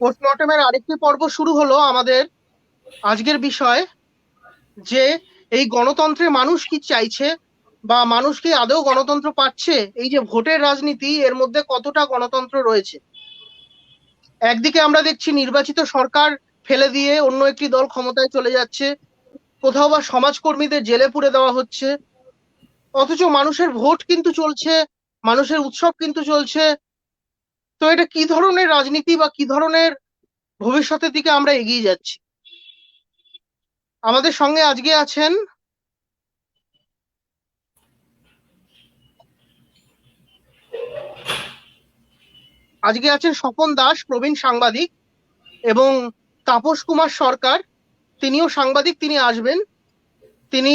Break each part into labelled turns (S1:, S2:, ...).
S1: পোস্টমর্টমের আরেকটি পর্ব শুরু হলো আমাদের। আজকের বিষয় যে এই গণতন্ত্রে মানুষ কি চাইছে, বা মানুষ কি আদৌ গণতন্ত্র পাচ্ছে। এই যে ভোটের রাজনীতি, এর মধ্যে কতটা গণতন্ত্র রয়েছে। একদিকে আমরা দেখছি নির্বাচিত সরকার ফেলে দিয়ে অন্য একটি দল ক্ষমতায় চলে যাচ্ছে, কোথাও বা সমাজকর্মীদের জেলে পুরে দেওয়া হচ্ছে, অথচ মানুষের ভোট কিন্তু চলছে, মানুষের উৎসব কিন্তু চলছে। তো এটা কি ধরনের রাজনীতি, বা কি ধরনের ভবিষ্যতের দিকে আমরা এগিয়ে যাচ্ছি। আমাদের সঙ্গে আজকে আছেন স্বপন দাস, প্রবীণ সাংবাদিক, এবং তাপস কুমার সরকার, তিনিও সাংবাদিক, তিনি আসবেন। তিনি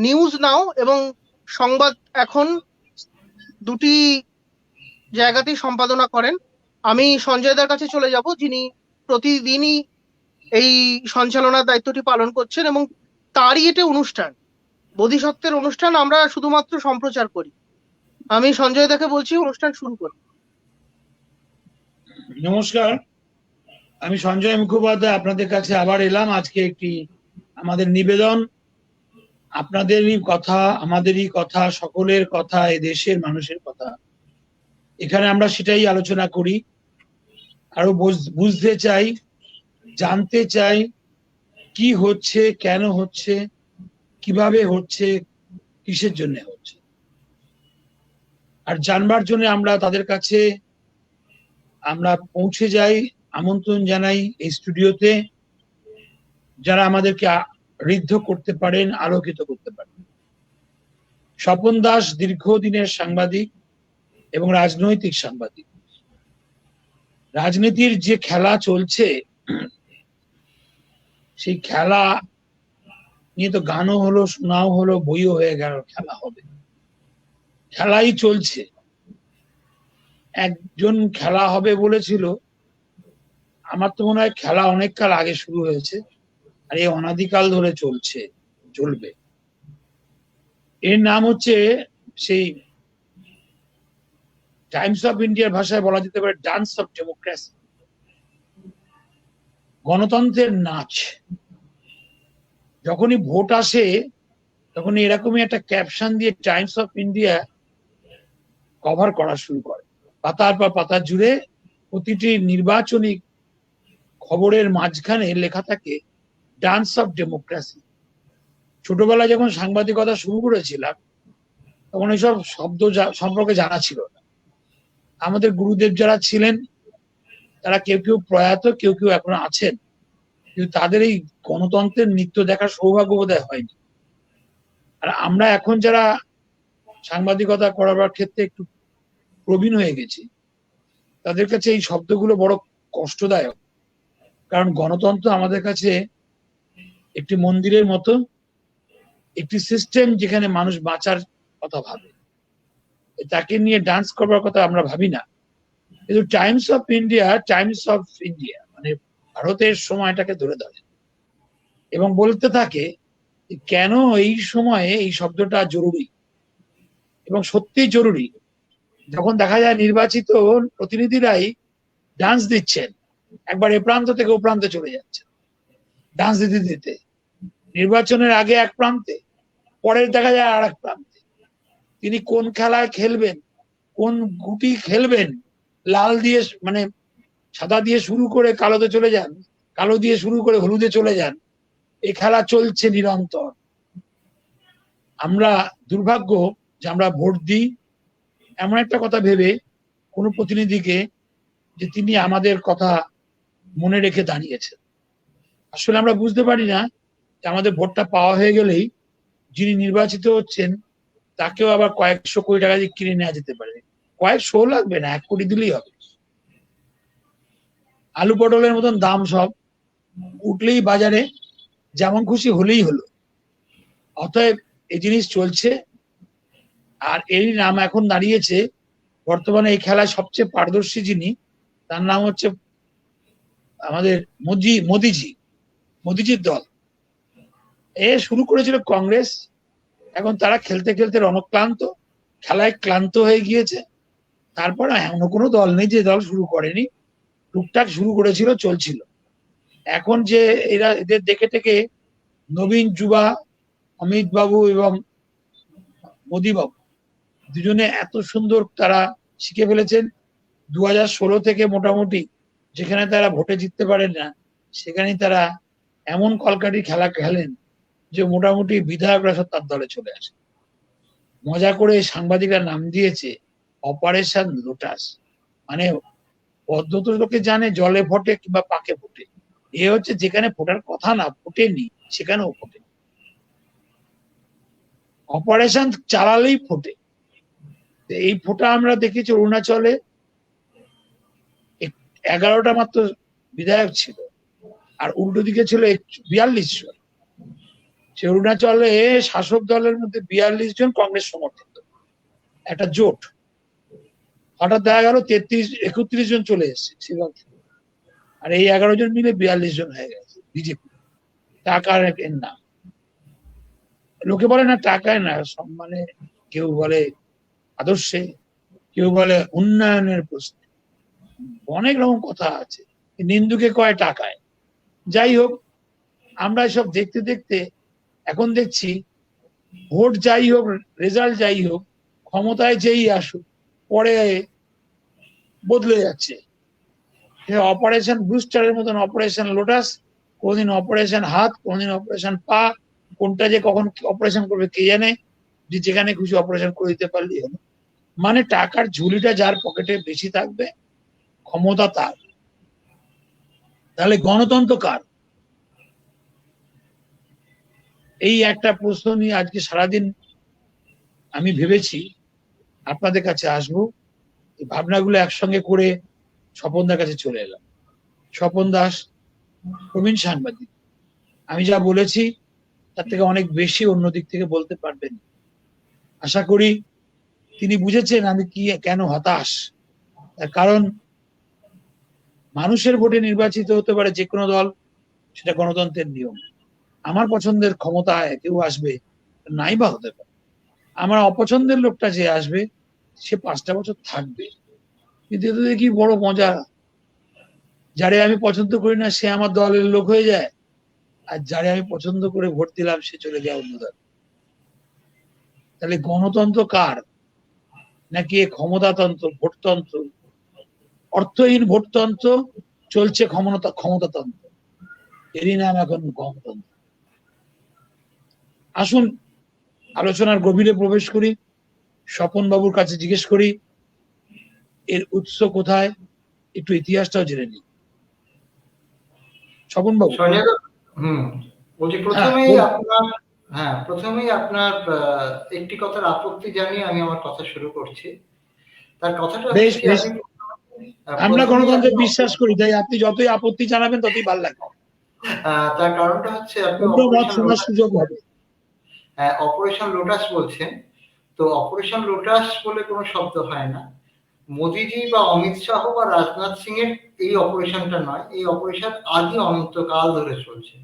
S1: নিউজ নাও এবং সংবাদ এখন দুটি জায়গাতেই সম্পাদনা করেন। আমি সঞ্জয় দার কাছে চলে যাব, যিনি প্রতিদিনই এই সঞ্চালনার দায়িত্বটি পালন করছেন, এবং তারই এটা অনুষ্ঠান, বোধিসত্ত্বের অনুষ্ঠান, আমরা শুধুমাত্র সম্প্রচার করি। আমি সঞ্জয় দাকে বলছি, অনুষ্ঠান শুরু করি।
S2: নমস্কার, আমি সঞ্জয় মুখোপাধ্যায় আপনাদের কাছে আবার এলাম। আজকে একটি আমাদের নিবেদন, আপনাদেরই কথা, আমাদেরই কথা, সকলের কথা, এই দেশের মানুষের কথা। এখানে আমরা সেটাই আলোচনা করি, আরো বুঝতে চাই, জানতে চাই কি হচ্ছে, কেন হচ্ছে, কিভাবে হচ্ছে, কিসের জন্য হচ্ছে। আর জানবার জন্য আমরা তাদের কাছে আমরা পৌঁছে যাই, আমন্ত্রণ জানাই এই স্টুডিওতে, যারা আমাদেরকে ঋদ্ধ করতে পারেন, আলোকিত করতে পারেন। স্বপন দাস দীর্ঘদিনের সাংবাদিক এবং রাজনৈতিক সাংবাদিক। রাজনীতির যে খেলা চলছে, সেই খেলা নিয়ে তো গানও হলো, শোনাও হলো, বইও হয়ে গেল, খেলা হবে, খেলাই চলছে। একজন খেলা হবে বলেছিল, আমার তো মনে হয় খেলা অনেক কাল আগে শুরু হয়েছে, আর এই অনাদিকাল ধরে চলবে। এর নাম হচ্ছে, সেই টাইমস অফ ইন্ডিয়ার ভাষায় বলা যেতে পারে, ডান্স অফ ডেমোক্রেসি, গণতন্ত্রের নাচ। যখনই ভোট আসে তখন এরকমই একটা ক্যাপশন দিয়ে টাইমস অফ ইন্ডিয়া কভার করা শুরু করে। পাতার পর পাতা জুড়ে প্রতিটি নির্বাচনী খবরের মাঝখানে লেখা থাকে ডান্স অফ ডেমোক্রেসি। ছোটবেলায় যখন সাংবাদিকতা শুরু করেছিলাম, তখন এইসব শব্দ সম্পর্কে জানা ছিল না। আমাদের গুরুদেব যারা ছিলেন, তারা কেউ কেউ প্রয়াত, কেউ কেউ এখনো আছেন, কিন্তু তাদের এই গণতন্ত্রের নৃত্য দেখার সৌভাগ্য বোধহয় হয়নি। আর আমরা এখন যারা সাংবাদিকতা করার ক্ষেত্রে একটু প্রবীণ হয়ে গেছি, তাদের কাছে এই শব্দগুলো বড় কষ্টদায়ক। কারণ গণতন্ত্র আমাদের কাছে একটি মন্দিরের মতো, একটি সিস্টেম যেখানে মানুষ বাঁচার কথা ভাবে, তাকে নিয়ে ডান্স করবার কথা আমরা ভাবি না। কিন্তু টাইমস অফ ইন্ডিয়া মানে ভারতের সময়টাকে ধরে ধরে এবং বলতে থাকে কেন এই সময়ে এই শব্দটা জরুরি, এবং সত্যি জরুরি। যখন দেখা যায় নির্বাচিত প্রতিনিধিরাই ডান্স দিচ্ছেন, একবার এ প্রান্ত থেকে ও প্রান্তে চলে যাচ্ছে ডান্স দিতে দিতে, নির্বাচনের আগে এক প্রান্তে, পরের দেখা যায় আর এক প্রান্তে। তিনি কোন খেলায় খেলবেন, কোন গুটি খেলবেন, লাল দিয়ে মানে সাদা দিয়ে শুরু করে কালোতে চলে যান, কালো দিয়ে শুরু করে হলুদে চলে যান, এই খেলা চলছে নিরন্তর। আমরা দুর্ভাগ্য যে আমরা ভোট দিই এমন একটা কথা ভেবে কোনো প্রতিনিধিকে, যে তিনি আমাদের কথা মনে রেখে দাঁড়িয়েছেন। আসলে আমরা বুঝতে পারি না যে আমাদের ভোটটা পাওয়া হয়ে গেলেই যিনি নির্বাচিত হচ্ছেন তাকেও আবার কয়েকশো কোটি টাকা দিয়ে কিনে নেওয়া যেতে পারে। কয়েকশো লাগবে না, 1 কোটি দিলেই হবে। আলু পটলের মতন দাম, সব উঠলেই বাজারে যেমন খুশি হলেই হলো। অতএব এই জিনিস চলছে, আর এরই নাম এখন দাঁড়িয়েছে বর্তমানে এই খেলায় সবচেয়ে পারদর্শী যিনি, তার নাম হচ্ছে আমাদের মোদিজির দল। এ শুরু করেছিল কংগ্রেস, এখন তারা খেলতে খেলতে রণক্লান্ত, খেলায় ক্লান্ত হয়ে গিয়েছে। তারপরে এমন কোনো দল নেই যে দল শুরু করেনি, টুকটাক শুরু করেছিল, চলছিল। এখন যে এদের দেখে থেকে নবীন যুবা অমিত বাবু এবং মোদী বাবু দুজনে এত সুন্দর তারা শিখে ফেলেছেন। 2016 থেকে মোটামুটি যেখানে তারা ভোটে জিততে পারেন না, সেখানে তারা এমন কলকাঠি খেলা খেলেন যে মোটামুটি বিধায়করা সব তার দলে চলে আসে। মজা করে সাংবাদিকরা নাম দিয়েছে অপারেশন লোটাস। মানে পদ্ধতি লোকে জানে জলে ফোটে কিংবা পাকে ফোটে, এ হচ্ছে যেখানে ফোটার কথা না, ফোটেনি, সেখানেও ফোটে। অপারেশন চালালেই ফোটে। এই ফোটা আমরা দেখেছি অরুণাচলে 11টা মাত্র বিধায়ক ছিল, আর উল্টো দিকে ছিল 42 জন। সে অরুণাচলে শাসক দলের মধ্যে 42 জন কংগ্রেস সমর্থিত একটা জোট। হঠাৎ দেখা গেল 31 জন চলে এসছে শিলং, আর এই 11 জন মিলে 42 জন হয়ে গেছে বিজেপি। টাকার নাম, লোকে বলে না টাকায় না, সম্মানে, কেউ বলে আদর্শে, কেউ বলে উন্নয়নের প্রশ্নে, অনেক রকম কথা আছে। নিন্দুকে কয় টাকায়। যাই হোক, আমরা এসব দেখতে দেখতে এখন দেখছি ভোট যাই হোক, রেজাল্ট যাই হোক, ক্ষমতায় যেই আসুক, পরে বদলে যাচ্ছে। অপারেশন বুস্টারের মতন অপারেশন লোটাস, কোনদিন অপারেশন হাত, কোনদিন অপারেশন পা, কোনটা যে কখন অপারেশন করবে কে জানে, যে যেখানে খুশি অপারেশন করে দিতে পারলি হলো। মানে টাকার ঝুলিটা যার পকেটে বেশি থাকবে, ক্ষমতা তার। তাহলে গণতন্ত্র কার? এই একটা প্রশ্ন নিয়ে আজকে সারাদিন আমি ভেবেছি আপনাদের কাছে আসবো। এই ভাবনাগুলো একসঙ্গে করে স্বপনদার কাছে চলে এলাম। স্বপন দাস প্রবীণ সাংবাদিক, আমি যা বলেছি তার থেকে অনেক বেশি অন্য দিক থেকে বলতে পারবেন। আশা করি তিনি বুঝেছেন আমি কি কেন হতাশ। তার কারণ মানুষের ভোটে নির্বাচিত হতে পারে যে কোনো দল, সেটা গণতন্ত্রের নিয়ম। আমার পছন্দের ক্ষমতায় কেউ আসবে, নাই বা হতে পারে। আমার অপছন্দের লোকটা যে আসবে সে 5টা বছর থাকবে। কিন্তু এতে দেখি বড় মজা, যারে আমি পছন্দ করি না সে আমার দলের লোক হয়ে যায়, আর যারে আমি পছন্দ করে ভোট দিলাম সে চলে যায় অন্য দল। তাহলে গণতন্ত্র কার? নাকি ক্ষমতাতন্ত্র, ভোটতন্ত্র, অর্থহীন ভোটতন্ত্র চলছে, ক্ষমতাতন্ত্র, এরই নাম এখন গণতন্ত্র। আসুন আলোচনার গভীরে প্রবেশ করি, স্বপন বাবুর কাছে জিজ্ঞেস করি এর উৎস কোথায়, একটু ইতিহাসটাও জেনে নিই। স্বপন বাবু।
S3: বলছি প্রথমেই আপনার একটি কথার আপত্তি জানিয়ে আমি আমার কথা শুরু করছি। তার কথাটা
S2: বেশ বেশ, আমরা গণতন্ত্রে বিশ্বাস করি, তাই আপনি যতই আপত্তি জানাবেন ততই ভালো লাগবে।
S3: তার কারণটা হচ্ছে আপনি
S2: সুযোগ হবে।
S3: অপারেশন লোটাস বলছেন, তো অপারেশন লোটাস বলে কোনো শব্দ হয় না। মোদিজি বা অমিত শাহ বা রাজনাথ সিং এর এই অপারেশনটা নয়, এই অপারেশন আদি অনন্তকাল ধরে চলছে।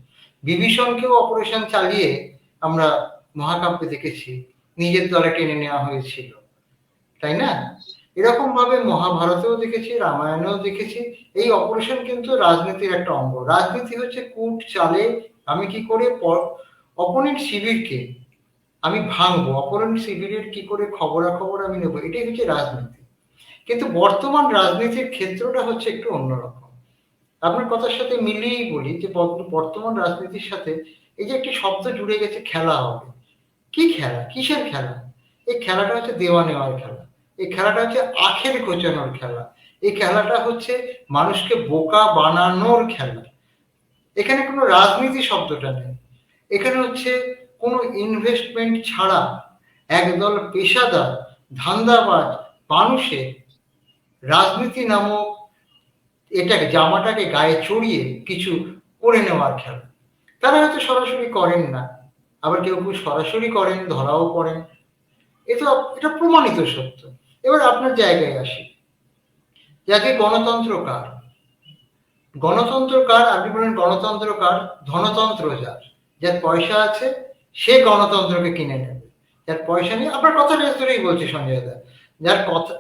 S3: বিভীষণকেও অপারেশন চালিয়ে আমরা মহাকাব্যে দেখেছি, নিজের দলে টেনে নেওয়া হয়েছিল, তাই না? এরকম ভাবে মহাভারতেও দেখেছি, রামায়ণেও দেখেছি। এই অপারেশন কিন্তু রাজনীতির একটা অঙ্গ। রাজনীতি হচ্ছে কূট চালে আমি কি করে অপোনেন্ট শিবিরকে আমি ভাঙবো, অপোনেন্ট শিবিরের কি করে খবরাখবর আমি নেবো, এটাই হচ্ছে রাজনীতি। কিন্তু বর্তমান রাজনীতির ক্ষেত্রটা হচ্ছে একটু অন্যরকম। আপনার কথার সাথে মিলিয়েই বলি যে বর্তমান রাজনীতির সাথে এই যে একটি শব্দ জুড়ে গেছে, খেলা হবে। কি খেলা? কিসের খেলা? এই খেলাটা হচ্ছে দেওয়া নেওয়ার খেলা। এই খেলাটা হচ্ছে আখের ঘোচানোর খেলা। এই খেলাটা হচ্ছে মানুষকে বোকা বানানোর খেলা। এখানে কোনো রাজনীতি শব্দটা নেই। এখানে হচ্ছে কোনো ইনভেস্টমেন্ট ছাড়া একদল পেশাদার ধান্দাবাজ মানুষের রাজনীতি নামক এটাকে জামাটাকে গায়ে চড়িয়ে কিছু করে নেওয়ার খেলা। তারা হয়তো সরাসরি করেন না, আবার কেউ কেউ সরাসরি করেন, ধরাও পড়েন। এটা প্রমাণিত সত্য। এবার আপনার জায়গায় আসি, যাকে গণতন্ত্র কার? গণতন্ত্র কার? আপনি বলেন গণতন্ত্র কার? ধনতন্ত্র যার, যার পয়সা আছে সে গণতন্ত্রকে কিনে নেবে। যার পয়সা নেই, আপনার কথাটা ধরেই বলছি সঞ্জয় দা,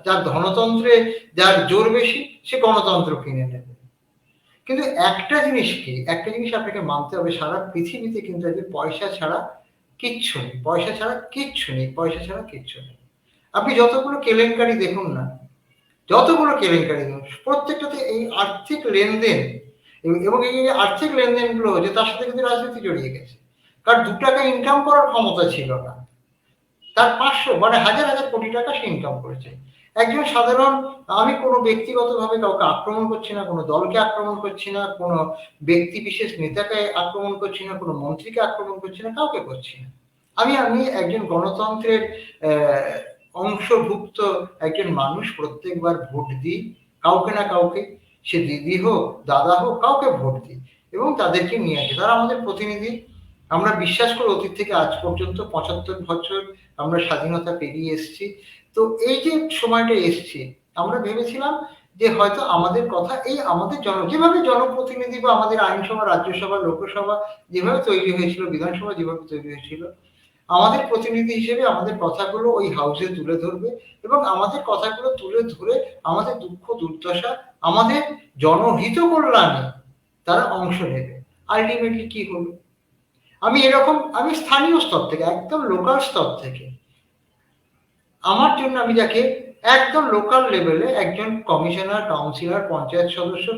S3: যার ধনতন্ত্রে যার জোর বেশি সে গণতন্ত্র কিনে নেবে। কিন্তু একটা জিনিস কি, একটা জিনিস আপনাকে মানতে হবে, সারা পৃথিবীতে কিন্তু আজকে পয়সা ছাড়া কিচ্ছু নেই, পয়সা ছাড়া কিচ্ছু নেই, পয়সা ছাড়া কিচ্ছু নেই। আপনি যতগুলো কেলেঙ্কারি দেখুন না, যতগুলো কেলেঙ্কারি দেখুন, প্রত্যেকটাতে এই আর্থিক লেনদেন এবং এই যে আর্থিক লেনদেনগুলো হচ্ছে তার সাথে কিন্তু রাজনীতি জড়িয়ে গেছে। কারণ 2 টাকা ইনকাম করার ক্ষমতা ছিল না, তার 500 মানে হাজার হাজার কোটি টাকা সে ইনকাম করেছে। একজন সাধারণ, আমি কোনো ব্যক্তিগতভাবে কাউকে আক্রমণ করছি না, কোনো দলকে আক্রমণ করছি না, কোনো ব্যক্তি বিশেষ নেতাকে আক্রমণ করছি না, কোনো মন্ত্রীকে আক্রমণ করছি না, কাউকে করছি না। আমি একজন গণতন্ত্রের অংশভুক্ত একজন মানুষ, প্রত্যেকবার ভোট দিই কাউকে না কাউকে, সে দিদি হোক দাদা হোক, কাউকে ভোট দিই এবং তাদেরকে নিয়ে আসি, তারা আমাদের প্রতিনিধি। আমরা বিশ্বাস করি অতীত থেকে আজ পর্যন্ত 75 বছর আমরা স্বাধীনতা পেরিয়ে এসেছি। তো এই যে সময়টা এসছে, আমরা ভেবেছিলাম যে হয়তো আমাদের কথা, এই আমাদের যেভাবে জনপ্রতিনিধি বা আমাদের আইনসভা, রাজ্যসভা, লোকসভা যেভাবে তৈরি হয়েছিল, বিধানসভা যেভাবে তৈরি হয়েছিল, আমাদের প্রতিনিধি হিসেবে আমাদের কথাগুলো ওই হাউসে তুলে ধরবে এবং আমাদের কথাগুলো তুলে ধরে আমাদের দুঃখ দুর্দশা, আমাদের জনহিত কল্যাণে তারা অংশ নেবে। আলটিমেটলি কি হলো, আমি স্থানীয় স্তর থেকে, একদম লোকাল স্তর থেকে, আমার জন্য আমি যাকে একদম লোকাল লেভেলে একজন কমিশনার, কাউন্সিলর, পঞ্চায়েত সদস্য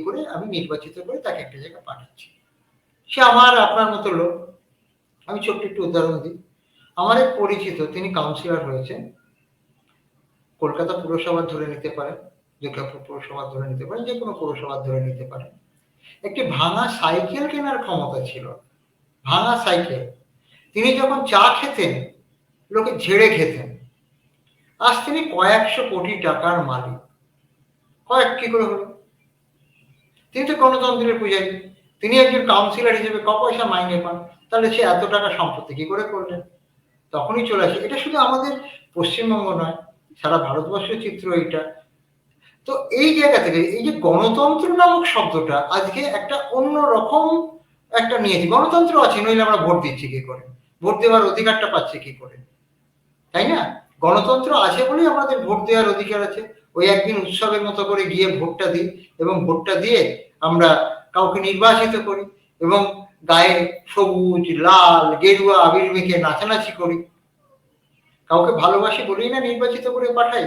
S3: করে আমি নির্বাচিত করে তাকে একটা জায়গায় পাঠাচ্ছি। সে আমার আপনার মতো লোক। আমি ছোট্ট একটু উদাহরণ দিই। আমার এক পরিচিত, তিনি কাউন্সিলর হয়েছেন, কলকাতা পুরসভার ধরে নিতে পারেন, দুর্গাপুর পুরসভার ধরে নিতে পারেন, যে কোনো পৌরসভার ধরে নিতে পারেন। একটি ভাঙা সাইকেল কেনার ক্ষমতা ছিল, ভাঙা সাইকেল। তিনি যখন চা খেতেন লোকে ঝেড়ে খেতেন। আজ তিনি কয়েকশো কোটি টাকার মালিক। কি করে হলো? তিনি তো গণতন্ত্রের পূজারী, তিনি একজন কাউন্সিলর হিসেবে ক পয়সা মাইনে পান, তাহলে সে এত টাকা সম্পত্তি কি করে করলেন? তখনই চলে আসে। এটা শুধু আমাদের পশ্চিমবঙ্গ নয়, সারা ভারতবর্ষের চিত্র এটা। তো এই জায়গা থেকে এই যে গণতন্ত্র নামক শব্দটা আজকে একটা অন্য রকম একটা নিয়েছি। গণতন্ত্র আছে, নইলে আমরা ভোট দিচ্ছি কি করে, ভোট দেওয়ার অধিকারটা পাচ্ছি কি করে, তাই না? গণতন্ত্র আছে বলেই আমাদের ভোট দেওয়ার অধিকার আছে। ওই একদিন উৎসবের মতো করে গিয়ে ভোটটা দিই এবং ভোটটা দিয়ে আমরা কাউকে নির্বাচিত করি এবং গায়ে সবুজ লাল গেরুয়া আবির মেখে নাচানাচি করি, কাউকে ভালোবাসি বলেই না নির্বাচিত করে পাঠাই।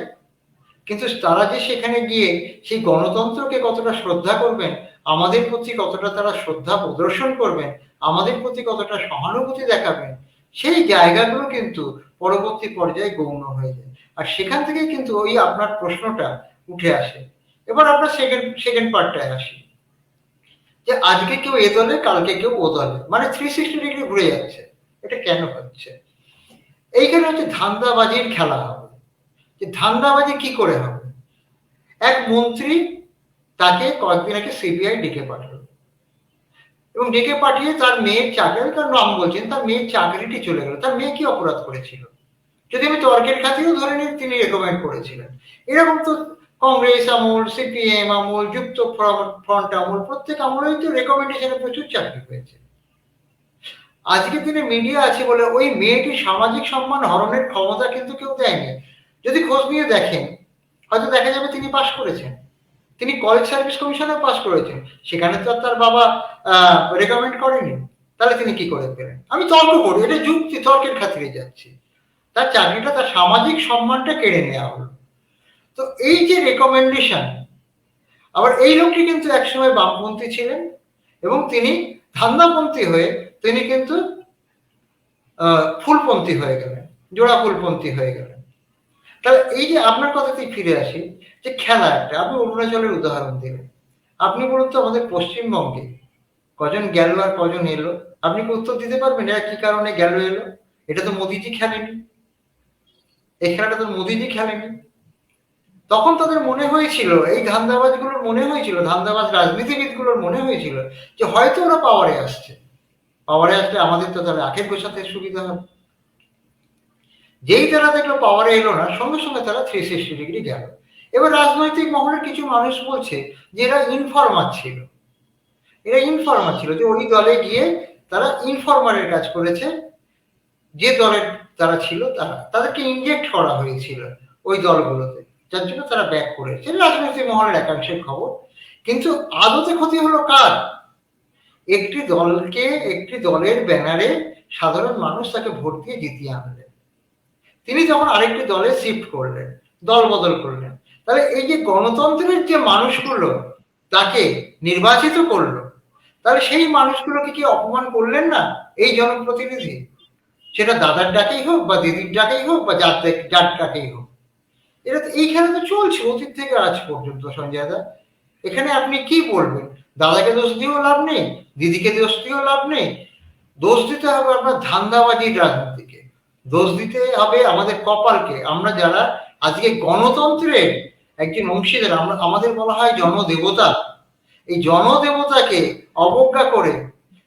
S3: কিন্তু তারা যে সেখানে গিয়ে সেই গণতন্ত্রকে কতটা শ্রদ্ধা করবেন, আমাদের প্রতি কতটা তারা শ্রদ্ধা প্রদর্শন করবেন, আমাদের প্রতি কতটা সহানুভূতি দেখাবেন, সেই জায়গাগুলো কিন্তু পরবর্তী পর্যায়ে গৌণ হয়ে যায়। আর সেখান থেকে কিন্তু ওই আপনার প্রশ্নটা উঠে আসে। এবার আমরা সেকেন্ড পার্টটায় আসি, যে আজকে কেউ এ দলে, কালকে কেউ ও দলে, মানে 360 ডিগ্রি ঘুরে যাচ্ছে। এটা কেন হচ্ছে? এইখানে হচ্ছে ধান্দাবাজির খেলা হবে। যে ধান্দাবাজি কি করে হবে? এক মন্ত্রী, তাকে কয়েকদিন আগে সিবিআই ডেকে পাঠালো এবং ডেকে পাঠিয়ে তার মেয়ের চাকরি, তার নাম বলছেন, তার মেয়ের চাকরিটি চলে গেল। তার মেয়ে কি অপরাধ করেছিল? যদি আমি তর্কের খাতিরেও ধরে নিই, তিনি রেকমেন্ড করেছিলেন। এরকম তো কংগ্রেস আমল, সিপিএম আমল, যুক্ত ফ্রন্ট আমল, প্রত্যেক আমলেই তো রেকমেন্ডেশনে প্রচুর চাকরি হয়েছে। আজকের দিনে মিডিয়া আছে বলে ওই মেয়েটির সামাজিক সম্মান হরণের ক্ষমতা কিন্তু কেউ দেয়নি। যদি খোঁজ নিয়ে দেখেন, হয়তো দেখা যাবে তিনি পাশ করেছেন, তিনি কলেজ সার্ভিস কমিশনে পাশ করেছেন, সেখানে তো তার বাবা রেকমেন্ড করেনি, তাহলে তিনি কি করে পেলেন? আমি তর্ক করি, এটা যুক্তি তর্কের খাতিরে যাচ্ছি। তার চাকরিটা, তার সামাজিক সম্মানটা কেড়ে নেওয়া হলো। তো এই যে রেকমেন্ডেশন, আবার এই লোকটি কিন্তু একসময় বামপন্থী ছিলেন এবং তিনি ধান্দাপন্থী হয়ে তিনি কিন্তু ফুলপন্থী হয়ে গেলেন, জোড়া ফুলপন্থী হয়ে গেলেন। তাহলে এই যে আপনার কথাতেই ফিরে আসি, যে খেলা একটা, আপনি অরুণাচলের উদাহরণ দিলেন। আপনি বলুন তো আমাদের পশ্চিমবঙ্গে কজন গেল আর কজন এলো? আপনি কি উত্তর দিতে পারবেন এরা কি কারণে গেল এলো? এটা তো মোদিজি খেলেনি, এই খেলাটা তো মোদিজি খেলেনি। তখন তাদের মনে হয়েছিল, এই ধান্দাবাজগুলোর মনে হয়েছিল, ধান্দাবাজ রাজনীতিবিদগুলোর মনে হয়েছিল যে হয়তো ওরা পাওয়ারে আসছে, পাওয়ারে আসলে আমাদের তো তাহলে আখের গোছাতে সুবিধা হবে। যেই তারা দেখলো পাওয়ারে এলো না, সঙ্গে সঙ্গে তারা 360 ডিগ্রি গেল। এবার রাজনৈতিক মহলের কিছু মানুষ বলছে যে এরা ইনফরমার ছিল, এরা ইনফরমার ছিল, যে ওই দলে গিয়ে তারা ইনফরমারের কাজ করেছে, যে দলের তারা ছিল তাদেরকে ইনজেক্ট করা হয়েছিল ওই দলগুলোতে, যার জন্য তারা ব্যাক করেছে। রাজনৈতিক মহলের একাংশের খবর। কিন্তু আদতে ক্ষতি হলো কার? একটি দলকে, একটি দলের ব্যানারে সাধারণ মানুষ তাকে ভোট দিয়ে জিতিয়ে আনলেন, তিনি যখন আরেকটি দলে শিফট করলেন, দল বদল করলেন, তাহলে এই যে গণতন্ত্রের যে মানুষগুলো তাকে নির্বাচিত করলো, তাহলে সেই মানুষগুলোকে কি অপমান করলেন না এই জনপ্রতিনিধি? সেটা দাদার ডাকেই হোক বা দিদির ডাকেই হোক বা যার ডাকেই হোক, এটা তো এইখানে তো চলছে অতীত থেকে আজ পর্যন্ত। সঞ্জয় দা, এখানে আপনি কি বলবেন? দাদাকে দোষ দিয়েও লাভ নেই, দিদিকে দোষ দিয়েও লাভ নেই। দোষ দিতে হবে আপনার ধান্দাবাজির রাজনীতিকে, দোষ দিতে হবে আমাদের কপালকে। আমরা যারা আজকে গণতন্ত্রের একজন অংশীদার, আমাদের বলা হয় জনদেবতা, এই জনদেবতাকে অবজ্ঞা করে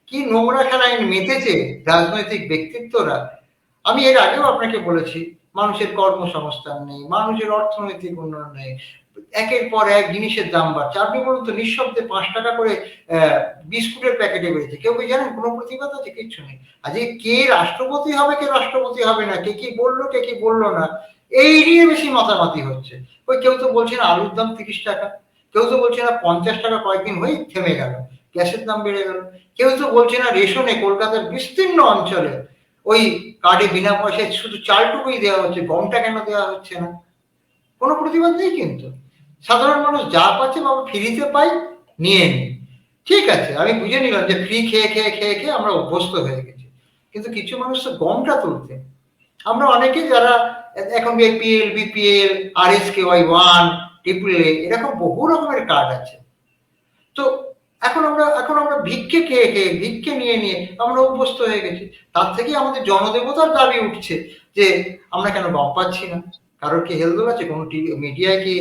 S3: কি নোংরা খেলায় মেতেছে রাজনৈতিক ব্যক্তিত্বরা। আমি এর আগেও আপনাকে বলেছি, মানুষের কর্মসংস্থান নেই, মানুষের অর্থনৈতিক উন্নয়ন নেই, একের পর এক জিনিসের দাম বাড়ছে। আপনি বলুন তো, নিঃশব্দে 5 টাকা করে বিস্কুটের প্যাকেটে বেড়েছে, কেউ কি জানেন? কোনো প্রতিবাদ আছে? কিচ্ছু নেই। আজকে কে রাষ্ট্রপতি হবে, কে রাষ্ট্রপতি হবে না, কে কি বললো, কে কি বললো না, এই নিয়ে বেশি মাতামাতি হচ্ছে। ওই কেউ তো বলছে না আলুর দাম 30 টাকা, কেউ তো বলছে না 50 টাকা কয়েকদিন হয়ে থেমে গেল, গ্যাসের দাম বেড়ে গেল, কেউ তো বলছে না রেশনে কলকাতার বিস্তীর্ণ অঞ্চলে ওই কার্ডে বিনা পয়সায় শুধু চালটুকুই দেওয়া হচ্ছে, গমটা কেন দেওয়া হচ্ছে না? কোনো প্রতিবাদ নেই। কিন্তু সাধারণ মানুষ যা পাচ্ছে বাবা ফ্রিতে পাই, নিয়ে নিই। ঠিক আছে, আমি বুঝে নিলাম যে ফ্রি খেয়ে খেয়ে খেয়ে খেয়ে আমরা অভ্যস্ত হয়ে গেছি, কিন্তু কিছু মানুষ তো গমটা তুলতে। আমরা অনেকে যারা এখন এপিএল, বিপিএল, RSKY1, AAA এরকম বহু রকমের কার্ড আছে, তো এখন আমরা ভিক্ষে খেয়ে খেয়ে, ভিক্ষে নিয়ে নিয়ে আমরা অভ্যস্ত হয়ে গেছি। তার থেকে আমাদের জনদেবতার দাবি উঠছে যে আমরা কেন গম পাচ্ছি না। কারোর কি হেলদোল আছে? কোনো টিভি মিডিয়ায় কি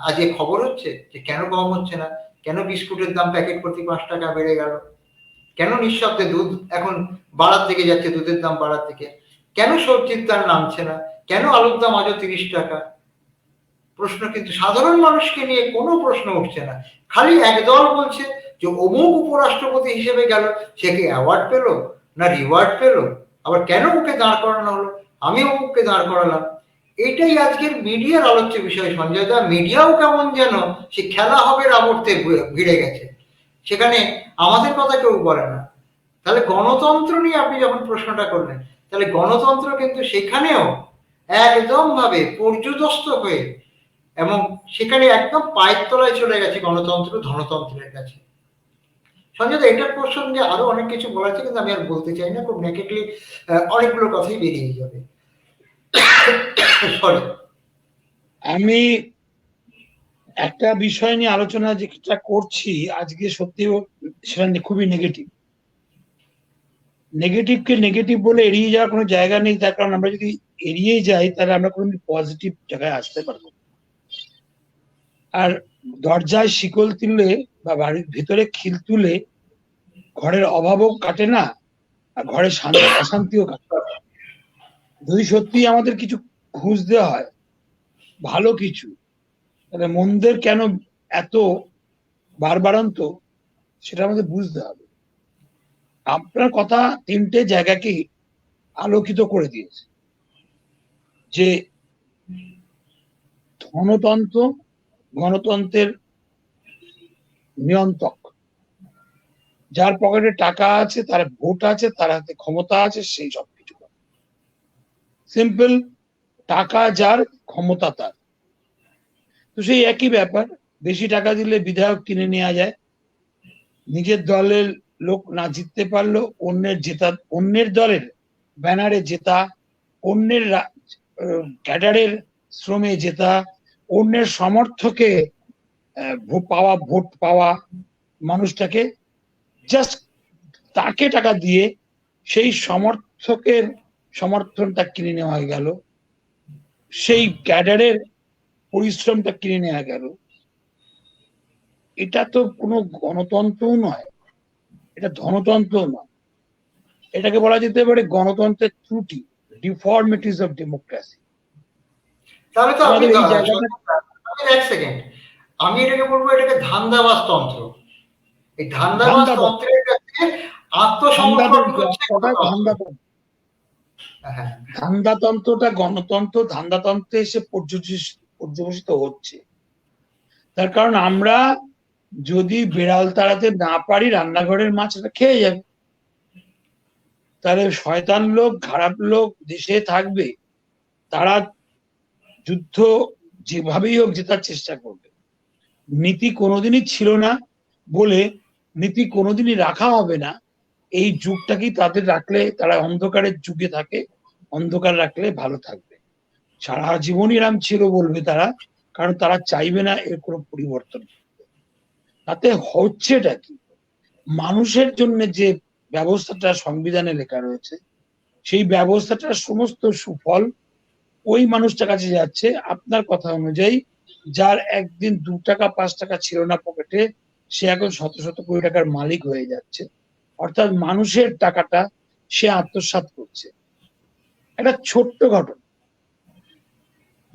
S3: আজকে খবর হচ্ছে যে কেন গম হচ্ছে না, কেন বিস্কুটের দাম প্যাকেট প্রতি 5 টাকা বেড়ে গেল, কেন নিঃশব্দে দুধ এখন বাড়ার দিকে যাচ্ছে, দুধের দাম বাড়ার দিকে, কেন সবজির দাম নামছে না, কেন আলুর দাম আজও 30 টাকা? প্রশ্ন কিন্তু সাধারণ মানুষকে নিয়ে কোনো প্রশ্ন উঠছে না। খালি একদল বলছে যে অমুক উপরাষ্ট্রপতি হিসেবে গেল, সে কি অ্যাওয়ার্ড পেলো না রিওয়ার্ড পেলো, আবার কেন ওকে দাঁড় করানো হলো, আমি অমুককে দাঁড় করালাম। এইটাই আজকের মিডিয়ার আলোচ্য বিষয় সঞ্জয় দা। মিডিয়াও কেমন যেন সে খেলা হবে আবর্তে ভিড়ে গেছে, সেখানে আমাদের কথা কেউ বলে না। তাহলে গণতন্ত্র নিয়ে আপনি যখন প্রশ্নটা করলেন, তাহলে গণতন্ত্র কিন্তু সেখানেও একদম ভাবে পর্যুদস্ত হয়ে, এবং সেখানে একদম পায়ের তলায় চলে গেছে গণতন্ত্র ধনতন্ত্রের কাছে। সঞ্জয় দা, এটার প্রসঙ্গে আরো অনেক কিছু বলা আছে, কিন্তু আমি আর বলতে চাই না, খুব নেগেটিভলি অনেকগুলো কথাই বেরিয়ে যাবে। সরি।
S2: আমি একটা বিষয় নিয়ে আলোচনা যেটা করছি আজকে, সত্যি সেটা খুবই নেগেটিভ। নেগেটিভকে নেগেটিভ বলে এড়িয়ে যাওয়ার কোনো জায়গা নেই, তার কারণ আমরা যদি এড়িয়ে যাই তাহলে আমরা কোনো পজিটিভ জায়গায় আসতে পারবো। আর দরজায় শিকল তুলে বা বাড়ির ভেতরে খিল তুলে ঘরের অভাবও কাটে না, আর ঘরে অশান্তিও কাটে। যদি সত্যি আমাদের কিছু খুঁজতে হয় ভালো কিছু, তাহলে মন্দের কেন এত বারবারন্ত সেটা আমাদের বুঝতে হবে। আপনার কথা 3টে জায়গাকে আলোকিত করে দিয়েছে, যে ধনতন্ত্র গণতন্ত্রের নিয়ন্ত্রক, যার পকেটে টাকা আছে, তার ভোট আছে, তার হাতে ক্ষমতা আছে, সেই সব কিছু। সিম্পল, টাকা যার, ক্ষমতা তার। তো সেই একই ব্যাপার, বেশি টাকা দিলে বিধায়ক কিনে নেওয়া যায়, নিজের দলের লোক না জিততে পারলো অন্যের দলের ব্যানারে জেতা, অন্যের ক্যাডারের শ্রমে জেতা, অন্যের সমর্থকে ভোট পাওয়া মানুষটাকে জাস্ট তাকে টাকা দিয়ে সেই সমর্থকের সমর্থনটা কিনে নেওয়া গেল, সেই ক্যাডারের পরিশ্রমটা কিনে নেওয়া গেল। এটা তো কোনো গণতন্ত্রও নয়, এটা ধনতন্ত্র নয়, এটাকে বলা যেতে পারে গণতন্ত্রের ত্রুটি, ডিফর্মিটিস অফ ডেমোক্রেসি।
S3: তাহলে তো আপনি
S2: এই জায়গাটা,
S3: এক সেকেন্ড, আমি এটাকে বলবো, এটাকে ধান্দাবাজ তন্ত্র। এই ধান্দাবাজ তন্ত্রের কাছে আত্মসমর্পণ করছে
S2: ধান্দাতন্ত্রটা গণতন্ত্র ধান্দাতন্ত্রে এসে পর্যবসিত হচ্ছে। তার কারণ আমরা যদি বিড়াল তাড়াতে না পারি রান্নাঘরের মাছটা খেয়ে যাবে, তাহলে শয়তান লোক খারাপ লোক দেশে থাকবে, তারা যুদ্ধ যেভাবেই হোক জেতার চেষ্টা করবে। নীতি কোনোদিনই ছিল না বলে নীতি কোনোদিনই রাখা হবে না, এই যুগটাকেই তাদের রাখলে তারা অন্ধকারের যুগে থাকে, অন্ধকার রাখলে ভালো থাকবে। সারা জীবনই এরম ছিল বলবে তারা, কারণ তারা চাইবে না এর কোনো পরিবর্তন। তাতে হচ্ছেটা কি, মানুষের জন্য যে ব্যবস্থাটা সংবিধানে লেখা রয়েছে সেই ব্যবস্থাটার সমস্ত সুফল ওই মানুষটার কাছে যাচ্ছে। আপনার কথা অনুযায়ী যার একদিন 2 টাকা 5 টাকা ছিল না পকেটে, সে এখন শত শত কোটি টাকার মালিক হয়ে যাচ্ছে। অর্থাৎ মানুষের টাকাটা সে আত্মসাৎ করছে। একটা ছোট্ট ঘটনা,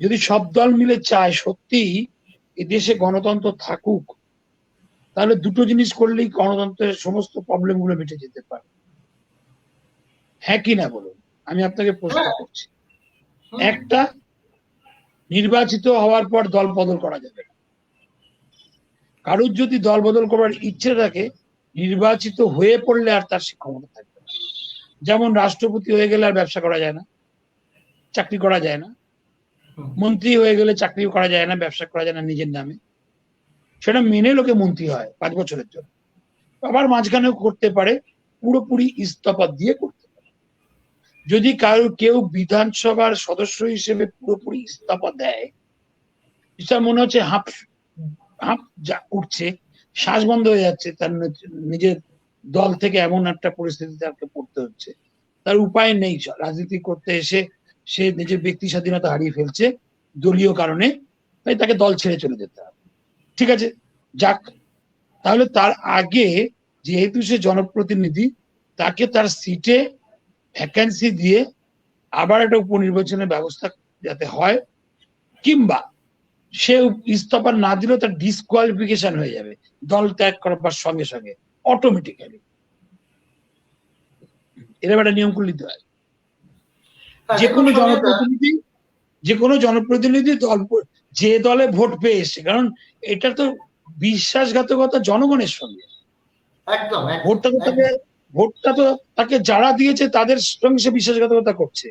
S2: যদি সব দল মিলে চায় সত্যি এই দেশে গণতন্ত্র থাকুক, তাহলে দুটো জিনিস করলেই গণতন্ত্রের সমস্ত প্রবলেম গুলো মিটে যেতে পারে। হ্যাঁ কি না বলুন, আমি আপনাকে প্রশ্ন করছি। একটা, নির্বাচিত হওয়ার পর দল বদল করা যাবে না। কারোর যদি দল বদল করার ইচ্ছে থাকে, নির্বাচিত হয়ে পড়লে আর তার সে ক্ষমতা থাকবে না। যেমন রাষ্ট্রপতি হয়ে গেলে আর ব্যবসা করা যায় না, চাকরি করা যায় না। মন্ত্রী হয়ে গেলে চাকরি করা যায় না, ব্যবসা করা যায় না নিজের নামে। সেটা মেনে লোকে মন্ত্রী হয় 5 বছরের জন্য, আবার মাঝখানেও করতে পারে, পুরোপুরি ইস্তফা দিয়ে করতে পারে। যদি কেউ বিধানসভার সদস্য হিসেবে পুরোপুরি ইস্তফা দেয়, এটা মনে হচ্ছে হাঁপ উঠছে, শ্বাস বন্ধ হয়ে যাচ্ছে, তার নিজের দল থেকে এমন একটা পরিস্থিতি তাকে পড়তে হচ্ছে, তার উপায় নেই। রাজনীতি করতে এসে সে নিজের ব্যক্তি স্বাধীনতা হারিয়ে ফেলছে দলীয় কারণে, তাই তাকে দল ছেড়ে চলে যেতে হবে। ঠিক আছে, যাক। তাহলে তার আগে যেহেতু সে জনপ্রতিনিধি, তাকে তার সিটে ভ্যাকেন্সি দিয়ে আবার একটা উপনির্বাচনের ব্যবস্থা যাতে হয়, কিংবা সে ইস্তফা না দিলেও তার ডিসকোয়ালিফিকেশন হয়ে যাবে দল ত্যাগ করার সঙ্গে সঙ্গে অটোমেটিক্যালি। এরকম একটা নিয়ম করে নিতে হয়। যে কোনো জনপ্রতিনিধি দল যে দলে ভোট পেয়ে এসছে, কারণ এটা তো বিশ্বাসঘাতকতা জনগণের সঙ্গে। ভোটটা তো তাকে যারা দিয়েছে তাদের সঙ্গে সে বিশ্বাসঘাতকতা করছে।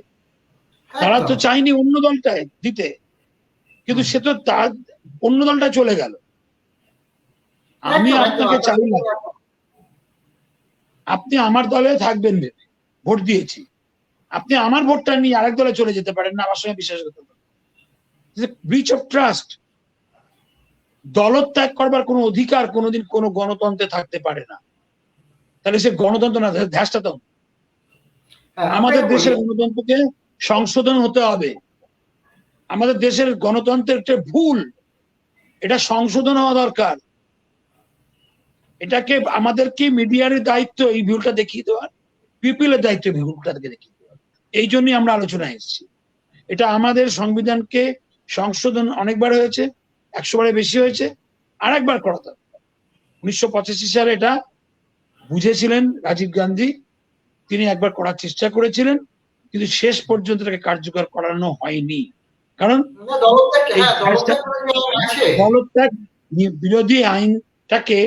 S2: তারা তো চাইনি অন্য দলটায় দিতে, কিন্তু সে তো তার অন্য দলটা চলে গেল। আমি আপনাকে চাইলাম আপনি আমার দলে থাকবেন ভেবে ভোট দিয়েছি, আপনি আমার ভোটটা নিয়ে আরেক দলে চলে যেতে পারেন না আমার সঙ্গে বিশ্বাসঘাতকতা। Breach of trust. দলত্যাগ করবার কোনো অধিকার কোনোদিন কোনো গণতন্ত্রে থাকতে পারে না। তাহলে সে গণতন্ত্র না, ধ্যাসটাতন্ত্র। আমাদের দেশের গণতন্ত্রকে সংশোধন হতে হবে। আমাদের দেশের গণতন্ত্রের একটা ভুল, এটা সংশোধন হওয়া দরকার। এটাকে আমাদেরকে মিডিয়ার দায়িত্ব এই ভুলটা দেখিয়ে দেওয়ার, পিপলের দায়িত্ব এই ভুলটাকে দেখিয়ে দেওয়ার। এই জন্যই আমরা আলোচনায় এসেছি। এটা আমাদের সংবিধানকে সংশোধন অনেকবার হয়েছে, 100 বারের বেশি হয়েছে, আরেকবার করা দরকার। 1985 সালে এটা বুঝেছিলেন রাজীব গান্ধী, তিনি একবার করার চেষ্টা করেছিলেন, কিন্তু শেষ পর্যন্ত তাকে কার্যকর করানো হয়নি। কারণ দলত্যাগ বিরোধী আইনটাকে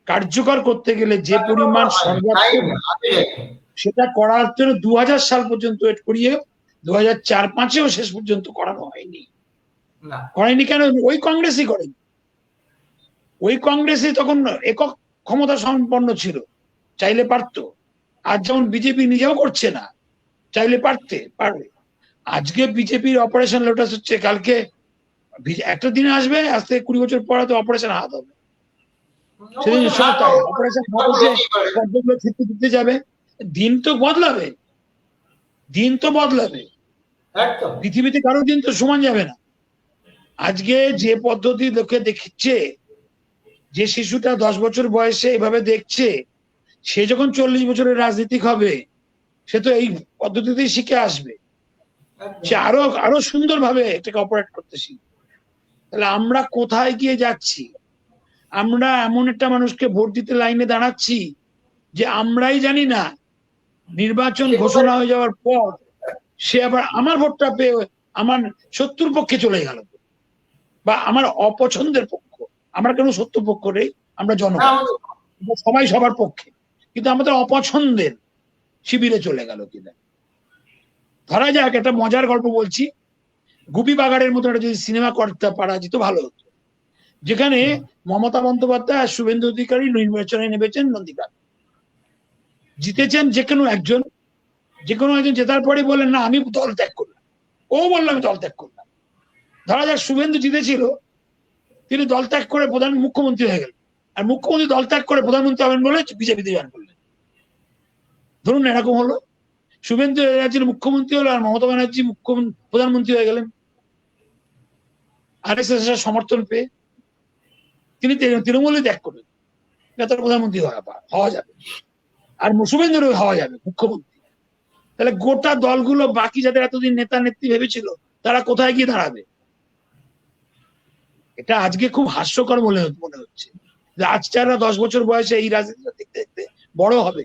S2: কার্যকর করতে গেলে যে পরিমাণ সেটা করার জন্য 2000 সাল পর্যন্ত ওয়েট করিয়ে 2004-05 শেষ পর্যন্ত করানো হয়নি। কেন? ওই কংগ্রেসই করেনি। ওই কংগ্রেসই তখন একক ক্ষমতা সম্পন্ন ছিল, চাইলে পারতো। আজ যেমন বিজেপি নিজেও করছে না, চাইলে পারবে। আজকে বিজেপির অপারেশন লোটাস হচ্ছে, কালকে একটা দিনে আসবে, আজ থেকে 20 বছর পরে তো অপারেশন হাত হবে। সেদিন অপারেশন দিতে যাবে। দিন তো বদলাবে। পৃথিবীতে কারো দিন তো সমান যাবে না। আজকে যে পদ্ধতি লোকে দেখছে, যে শিশুটা 10 বছর বয়সে এভাবে দেখছে, সে যখন 40 বছরের রাজনীতিক হবে, সে তো এই পদ্ধতিতেই শিখে আসবে। সে আরো সুন্দরভাবে এটাকে অপারেট করতে শিখবে। তাহলে আমরা কোথায় গিয়ে যাচ্ছি? আমরা এমন একটা মানুষকে ভোট দিতে লাইনে দাঁড়াচ্ছি যে আমরাই জানি না নির্বাচন ঘোষণা হয়ে যাওয়ার পর সে আবার আমার ভোটটা পেয়ে আমার শত্রুর পক্ষে চলে গেল, বা আমার অপছন্দের পক্ষ। আমার কেন শত্রু পক্ষ নেই, আমরা
S3: হ্যাঁ,
S2: জনগণ, আমরা সবাই সবার পক্ষে, কিন্তু আমাদের অপছন্দের শিবিরে চলে গেল কিনা। ধরা যাক একটা মজার গল্প বলছি, গুপি বাগাড়ের মতো একটা যদি সিনেমা করতে পারা যেত ভালো হতো, যেখানে মমতা বন্দ্যোপাধ্যায় আর শুভেন্দু অধিকারী নির্বাচনে নেমেছেন নন্দীগ্রাম, জিতেছেন যে কোনো একজন জেতার পরে বললেন না আমি দল ত্যাগ করলাম, ও বললো আমি দল ত্যাগ করলাম। ধরা যাক শুভেন্দু জিতেছিল, তিনি দল ত্যাগ করে মুখ্যমন্ত্রী হয়ে গেলেন, আর মুখ্যমন্ত্রী দল ত্যাগ করে প্রধানমন্ত্রী হবেন বলে বিজেপিতে জয়েন করলেন। ধরুন এরকম হলো, শুভেন্দু রাজ্যের মুখ্যমন্ত্রী হলো আর মমতা ব্যানার্জি প্রধানমন্ত্রী হয়ে গেলেন RSS এর সমর্থন পেয়ে। তিনি তৃণমূলে ত্যাগ করলেন, তার প্রধানমন্ত্রী হওয়া যাবে, আর শুভেন্দুর হওয়া যাবে মুখ্যমন্ত্রী। তাহলে গোটা দলগুলো বাকি যাদের এতদিন নেতা নেত্রী ভেবেছিল তারা কোথায় গিয়ে দাঁড়াবে? এটা আজকে খুব হাস্যকর মনে হচ্ছে যে বাচ্চারা 10 বছর বয়সে এই রাজনীতি দেখতে দেখতে বড় হবে,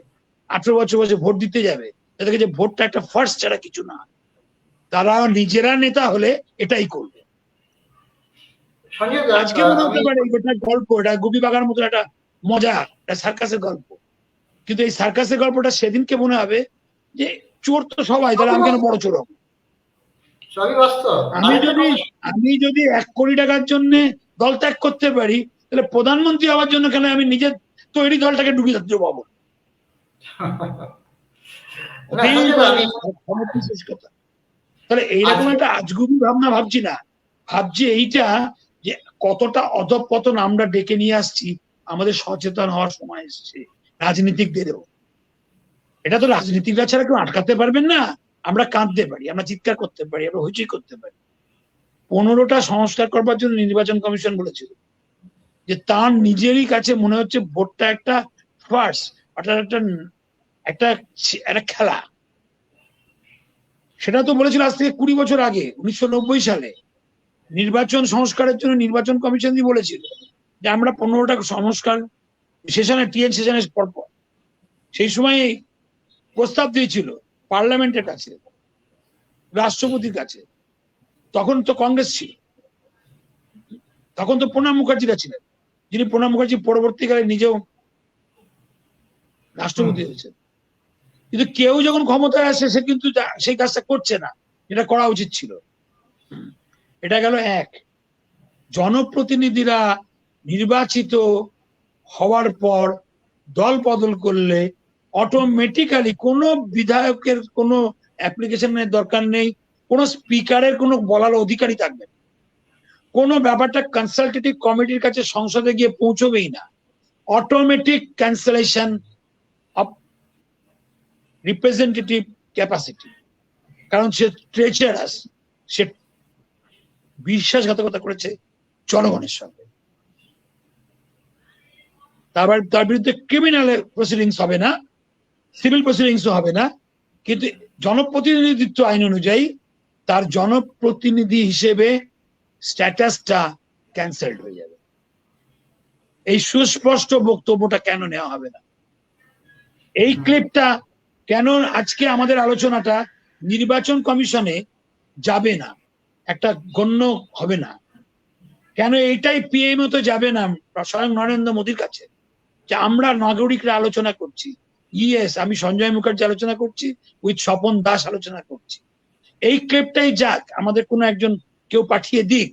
S2: 18 বছর বয়সে ভোট দিতে যাবে, তাদেরকে যে ভোটটা একটা ফার্স্ট ছাড়া কিছু না, তারা নিজেরা নেতা হলে এটাই করবে। আজকে মনে হতে পারে এটা গল্প, এটা গুপি বাগার মতো একটা মজা, একটা সার্কাসের গল্প, কিন্তু এই সার্কাসের গল্পটা সেদিনকে মনে হবে যে চোর তো সবাই, তাহলে আমি কেন বড় চোর হবো? আমি যদি 1 কোটি টাকার জন্য দল ত্যাগ করতে পারি, তাহলে প্রধানমন্ত্রী হওয়ার জন্য কেন আমি নিজের তৈরি দলটাকে ডুবিয়ে দেবো? তাহলে এইরকম একটা আজগুবি ভাবনা ভাবছি না, ভাবছি এইটা যে কতটা অধঃপতন আমরা ডেকে নিয়ে আসছি। আমাদের সচেতন হওয়ার সময় এসছে রাজনীতিকদেরও। এটা তো রাজনীতিকরা ছাড়া কেউ আটকাতে পারবেন না। আমরা কাঁদতে পারি, আমরা চিৎকার করতে পারি, আমরা হইচই করতে পারি। 15টা সংস্কার করবার জন্য নির্বাচন কমিশন বলেছিল যে তার নিজেরই কাছে মনে হচ্ছে ভোটটা একটা ফার্স, অর্থাৎ একটা খেলা। সেটা তো বলেছিল আজ থেকে 20 বছর আগে, 1990 সালে নির্বাচন সংস্কারের জন্য নির্বাচন কমিশন বলেছিল যে আমরা 15টা সংস্কার সেশনে টিএন সেশনের পরপর, সেই সময় প্রস্তাব দিয়েছিল পার্লামেন্টের কাছে, রাষ্ট্রপতির কাছে। তখন তো কংগ্রেস ছিল, তখন তো প্রণব মুখার্জিরা ছিলেন, যিনি প্রণব মুখার্জি পরবর্তীকালে নিজেও রাষ্ট্রপতি হয়েছেন। কিন্তু কেউ যখন ক্ষমতায় আসে সে কিন্তু সেই কাজটা করছে না, এটা করা উচিত ছিল। এটা গেল এক। জনপ্রতিনিধিরা নির্বাচিত হওয়ার পর দল বদল করলে অটোমেটিক্যালি কোনো বিধায়কের কোনো অ্যাপ্লিকেশনের দরকার নেই, কোনো স্পিকারের কোনো বলার অধিকারই থাকবে না, কোনো ব্যাপারটা কনসালটেটিভ কমিটির কাছে সংসদে গিয়ে পৌঁছবেই না। Automatic cancellation of representative capacity, কারণ সে ট্রেচারাস, সে বিশ্বাসঘাতকতা করেছে জনগণের সঙ্গে। তার বিরুদ্ধে ক্রিমিনাল প্রসিডিংস হবে না, সিভিল প্রসিডিংসও হবে না, কিন্তু জনপ্রতিনিধিত্ব আইন অনুযায়ী তার জনপ্রতিনিধি হিসেবে স্ট্যাটাসটা ক্যান্সেলড হয়ে যাবে। এই সুস্পষ্ট বক্তব্যটা কেন নেওয়া হবে না? এই ক্লিপটা কেন আজকে আমাদের আলোচনাটা নির্বাচন কমিশনে যাবে না, একটা গণ্য হবে না কেন? এইটাই পিএম তো যাবে না স্বয়ং নরেন্দ্র মোদীর কাছে, যে আমরা নাগরিকরা আলোচনা করছি। ইয়েস, আমি সঞ্জয় মুখার্জি আলোচনা করছি, উইথ স্বপন দাস আলোচনা করছি। এই ক্লিপটাই যাক, আমাদের কোনো একজন কেউ পাঠিয়ে দিক,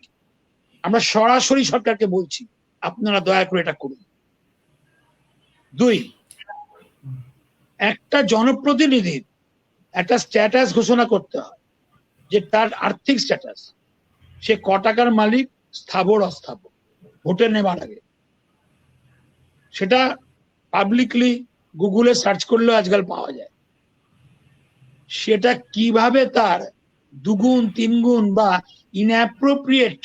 S2: আমরা সরাসরি সরকারকে বলছি আপনারা দয়া করে এটা করুন। 2, একটা জনপ্রতিনিধির একটা স্ট্যাটাস ঘোষণা করতে হয়, যে তার আর্থিক স্ট্যাটাস, সে ক টাকার মালিক, স্থাবর অস্থাবর, ভোটে নেবার আগে। সেটা পাবলিকলি গুগলে সার্চ করলেও আজকাল পাওয়া যায়। সেটা কিভাবে তার 2 গুণ 3 গুণ বা ইনঅ্যাপ্রোপ্রিয়েট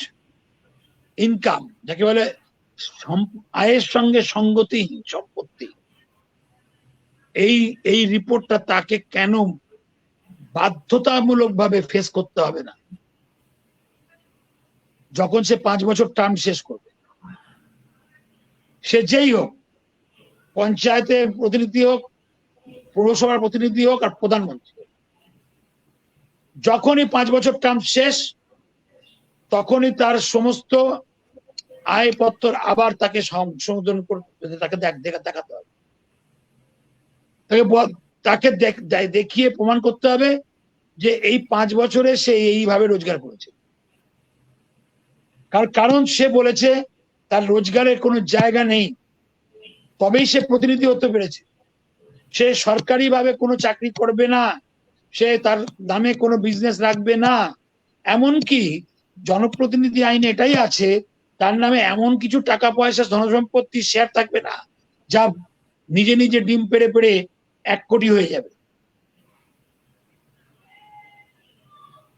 S2: ইনকাম, যাকে বলে আয়ের সঙ্গে সঙ্গতিহীন সম্পত্তি, এই রিপোর্টটা তাকে কেন বাধ্যতামূলক ভাবে ফেস করতে হবে না যখন সে 5 বছর টার্ম শেষ করবে? সে যেই হোক, পঞ্চায়েতের প্রতিনিধি হোক, পৌরসভার প্রতিনিধি হোক, আর প্রধানমন্ত্রী হোক, যখনই 5 বছর টার্ম শেষ, তখনই তার সমস্ত আয়পত্র আবার তাকে সংশোধন করতে, তাকে দেখাতে হবে, তাকে দেখিয়ে প্রমাণ করতে হবে যে এই 5 বছরে সে এইভাবে রোজগার করেছে। কারণ সে বলেছে তার রোজগারের কোনো জায়গা নেই, তবেই সে প্রতিনিধি হতে পেরেছে। সে সরকারি ভাবে কোনো চাকরি করবে না, সে তার নামে কোনো বিজনেস রাখবে না, এমনকি জনপ্রতিনিধি আইনে এটাই আছে তার নামে এমন কিছু টাকা পয়সা ধনসম্পত্তি শেয়ার থাকবে না যা নিজে নিজে ডিম পেড়ে পেড়ে 1 কোটি হয়ে যাবে।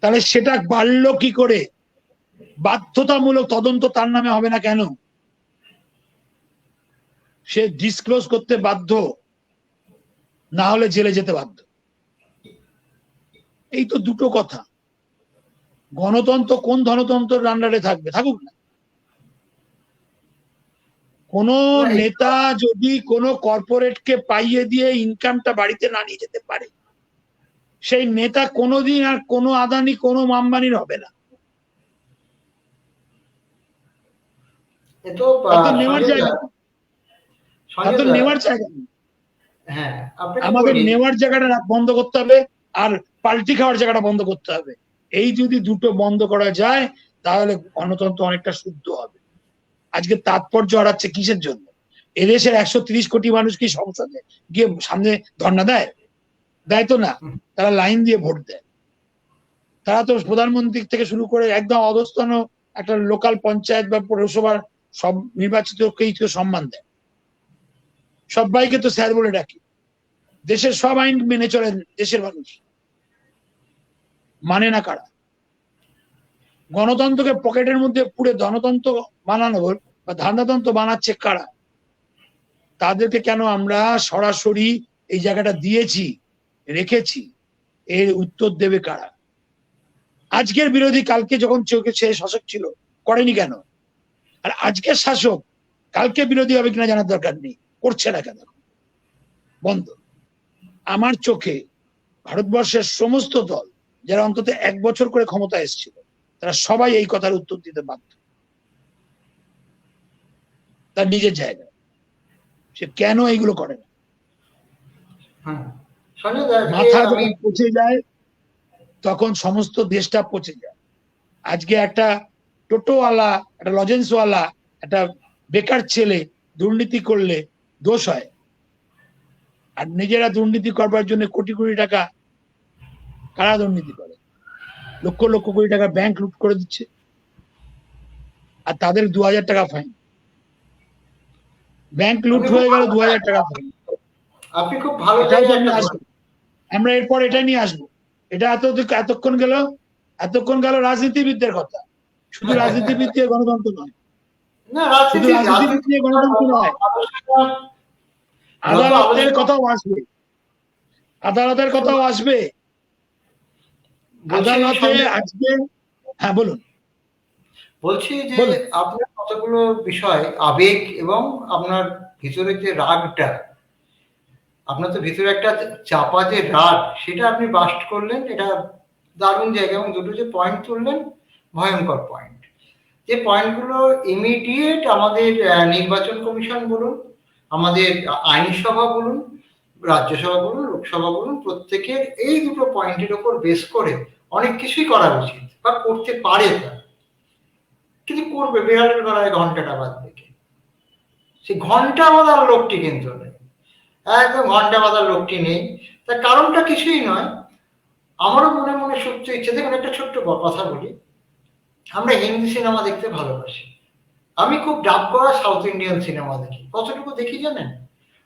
S2: তাহলে সেটা বাড়লো কি করে? বাধ্যতামূলক তদন্ত তার নামে হবে না কেন? সে ডিসক্লোজ করতে বাধ্য, না হলে জেলে যেতে বাধ্য। এই তো দুটো কথা। গণতন্ত্র কোন ধনতন্ত্রের আন্ডারে থাকবে? থাকুক না। কোন নেতা যদি কোনো কর্পোরেটকে পাইয়ে দিয়ে ইনকামটা বাড়িতে না নিয়ে যেতে পারে, সেই নেতা কোনোদিন আর কোনো আদানি কোনো আম্বানির হবে না। নেওয়ার জায়গা, নেওয়ার জায়গা আমাদের নেওয়ার জায়গাটা বন্ধ করতে হবে, আর পাল্টি খাওয়ার জায়গাটা বন্ধ করতে হবে। এই যদি দুটো বন্ধ করা যায় তাহলে গণতন্ত্র অনেকটা শুদ্ধ হবে। আজকে তাৎপর্য হারাচ্ছে কিসের জন্য? এদেশের 130 কোটি মানুষ কি সংসদে গিয়ে সামনে ধর্ণা দেয়? দেয় তো না। তারা লাইন দিয়ে ভোট দেয়। তারা তো প্রধানমন্ত্রী থেকে শুরু করে একদম অধস্তন একটা লোকাল পঞ্চায়েত বা পৌরসভার সব নির্বাচিতকেই তো সম্মান দেয়, সবাইকে তো স্যার বলে ডাকে। দেশের সব আইন মেনে চলেন দেশের মানুষ, মানে না কারা? গণতন্ত্রকে পকেটের মধ্যে পুরে ধনতন্ত্র বানানো বা ধান্দাতন্ত্র বানাচ্ছে কারা? তাদেরকে কেন আমরা সরাসরি এই জায়গাটা দিয়েছি, রেখেছি, এর উত্তর দেবে কারা? আজকের বিরোধী কালকে যখন চোখে সে শাসক ছিল, করেনি কেন? আর আজকের শাসক কালকে বিরোধী হবে কিনা জানার দরকার নেই, করছে না কেন? বন্ধ। আমার চোখে ভারতবর্ষের সমস্ত দল যারা অন্তত 1 বছর করে ক্ষমতা এসেছিল, তারা সবাই এই কথার উত্তর দিতে বাধ্য। তার নিজের জায়গায় সে কেন এইগুলো করে না? মাথা যখন পচে যায় তখন সমস্ত দেশটা পচে যায়। আজকে একটা টোটোওয়ালা, একটা লজেন্সওয়ালা, একটা বেকার ছেলে দুর্নীতি করলে দোষ হয়, আর নিজেরা দুর্নীতি করবার জন্য কোটি কোটি টাকা, কারা দুর্নীতি করে? লক্ষ লক্ষ কোটি টাকা ব্যাংক লুট করে দিচ্ছে, আর তাদের 2000 টাকা ফাইন। ব্যাংক লুট হয়ে গেল, 2000 টাকা ফাইন।
S3: আপনি খুব ভালো
S2: আমরা এরপর এটা নিয়ে আসবো। এটা এতক্ষণ গেল রাজনীতিবিদদের কথা। শুধু রাজনীতিবিদ দিয়ে গণতন্ত্র নয়, শুধু রাজনীতিবিদ দিয়ে গণতন্ত্র নয়, আদালতের কথাও আসবে। আদালতের কথাও আসবে। আদালতে আজকে, হ্যাঁ বলুন।
S3: বলছি যে আপনার কতগুলো বিষয়, আবেগ এবং আপনার ভিতরে যে রাগটা, আপনার তো ভিতরে একটা চাপা যে রাগ, সেটা আপনি বাস্ট করলেন। এটা দারুণ জায়গা, এবং দুটো যে পয়েন্ট তুললেন, ভয়ঙ্কর পয়েন্ট। যে পয়েন্টগুলো ইমিডিয়েট আমাদের নির্বাচন কমিশন বলুন, আমাদের আইনসভা বলুন, রাজ্যসভা বলুন, লোকসভা বলুন, প্রত্যেকের এই দুটো পয়েন্টের ওপর বেস করে অনেক কিছুই করা উচিত, বা করতে পারে তারা। কিন্তু করবে বিড়ালের গলায় ঘন্টাটা বাদ দেখে। সেই ঘন্টা বাঁধার লোকটি কিন্তু নেই, একদম ঘন্টা বাঁধার লোকটি নেই। তার কারণটা কিছুই নয়, আমারও মনে মনে সত্যি ইচ্ছে। দেখুন, একটা ছোট্ট কথা বলি। আমরা হিন্দি সিনেমা দেখতে ভালোবাসি। আমি খুব ডাব করা সাউথ ইন্ডিয়ান সিনেমা দেখি। কতটুকু দেখি জানেন?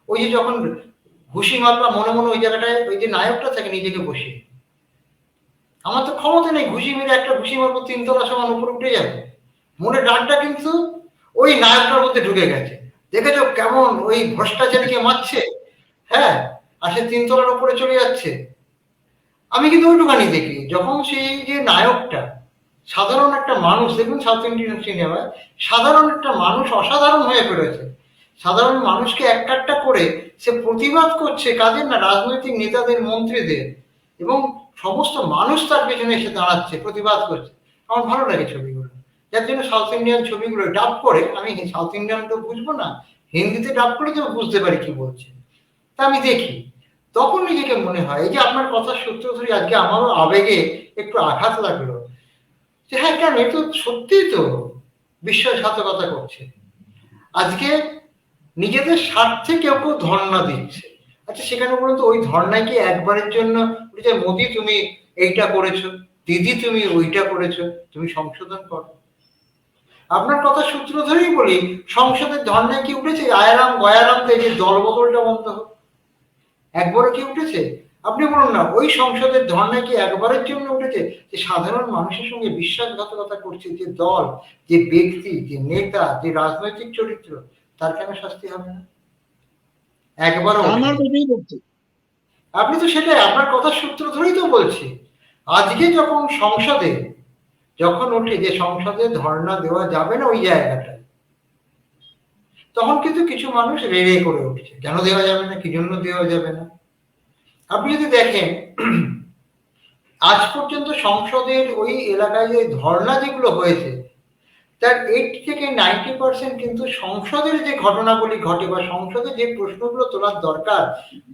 S3: ওই যে যখন ঘুষি মারবা মনে মনে ওই জায়গাটায় ওই যে নায়কটা থাকে নিজেকে বসিয়ে, আমার তো ক্ষমতা নেই ঘুষি মেরে একটা ঘুষি মারবো 3 তলা সমান উপরে উঠে যাবে। মনে ডাকটা কিন্তু ওই নায়কটার মধ্যে ঢুকে গেছে। দেখেছো কেমন ওই ভ্রষ্টাচারীকে মারছে, হ্যাঁ, আর সে 3 তলার উপরে চলে যাচ্ছে। আমি কিন্তু ওইটুখানি দেখি, যখন সেই যে নায়কটা সাধারণ একটা মানুষ, দেখুন সাউথ ইন্ডিয়ান সিনেমায় সাধারণ একটা মানুষ অসাধারণ হয়ে পড়েছে। সাধারণ মানুষকে একটা করে সে প্রতিবাদ করছে, কাদের না, রাজনৈতিক নেতাদের, মন্ত্রীদের, এবং সমস্ত মানুষ তার পেছনে এসে দাঁড়াচ্ছে, প্রতিবাদ করছে। আমার ভালো লাগে ছবিগুলো। যার জন্য সাউথ ইন্ডিয়ান ছবিগুলো ডাব করে, আমি সাউথ ইন্ডিয়ান তো বুঝবো না, হিন্দিতে ডাব করে তো বুঝতে পারি কি বলছে, তা আমি দেখি। তখন নিজেকে মনে হয়, এই যে আপনার কথার সূত্র ধরে আজকে আমারও আবেগে একটু আঘাত লাগলো, যে হ্যাঁ কেন, এ তো সত্যিই তো বিশ্বাসঘাতকতা করছে। আজকে নিজেদের স্বার্থে কেউ কেউ ধর্ণা দিচ্ছে। আচ্ছা সেখানে বলুন তো, ওই ধর্ণায় কি একবারের জন্য যে মোদি তুমি এইটা করেছো, দিদি তুমি ওইটা করেছো, তুমি সংশোধন করো? আপনার কথা সূত্র ধরেই বলি, সংসদের ধর্ণায় কি উঠেছে আয়ারাম গয়ারাম এই যে দলবদলটা বন্ধ হোক, একবারও কি উঠেছে? আপনি বলুন না, ওই সংসদের ধর্ণায় কি একবারের জন্য উঠেছে যে সাধারণ মানুষের সঙ্গে বিশ্বাসঘাতকতা করছে যে দল, যে ব্যক্তি, যে নেতা, যে রাজনৈতিক চরিত্র, তার কেন শাস্তি হবে না? একবারও
S2: আমার
S3: উঠেনি।
S2: কথাই বলছি।
S3: আপনি তো সেটাই, আপনার কথার সূত্র ধরেই তো বলছি। আজকে যখন সংসদে যখন ওঠে যে সংসদে ধর্ণা দেওয়া যাবে না ওই জায়গাটায়, তখন কিন্তু কিছু মানুষ রেড়ে করে উঠছে, কেন দেওয়া যাবে না, কি জন্য দেওয়া যাবে না। আপনি যদি দেখেন, আজ পর্যন্ত সংসদের ওই এলাকায় যে ধর্ণা যেগুলো হয়েছে, তার 80 থেকে 90% কিন্তু সংসদের যে ঘটনাগুলি ঘটে বা সংসদে যে প্রশ্নগুলো তোলার দরকার,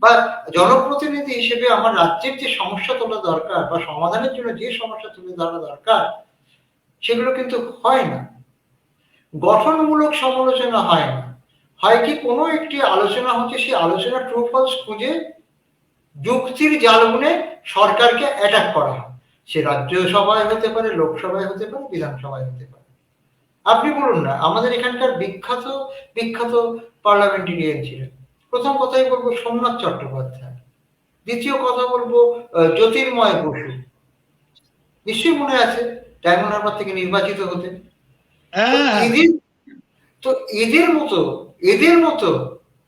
S3: বা জনপ্রতিনিধি হিসেবে আমার রাজ্যের যে সমস্যা তোলা দরকার বা সমাধানের জন্য যে সমস্যা তুলে ধরা দরকার, সেগুলো কিন্তু হয় না। গঠনমূলক সমালোচনা হয় না, হয় কি কোনো একটি আলোচনা হচ্ছে, সেই আলোচনা ট্রু ফলস খুঁজে যুক্তির জাল বুনে সরকারকে অ্যাটাক করা হয়। সে রাজ্যসভায় হতে পারে, লোকসভায় হতে পারে, বিধানসভায় হতে পারে। আপনি বলুন না, আমাদের এখানকার বিখ্যাত বিখ্যাত পার্লামেন্টেরিয়ান ছিলেন। প্রথম কথাই বলবো সোমনাথ চট্টোপাধ্যায়, দ্বিতীয় কথা বলবো জ্যোতির্ময় বসু, নিশ্চয়ই মনে আছে, ডায়মন্ড হারবার থেকে নির্বাচিত হতেন। তো
S2: হ্যাঁ,
S3: এদের তো এদের মতো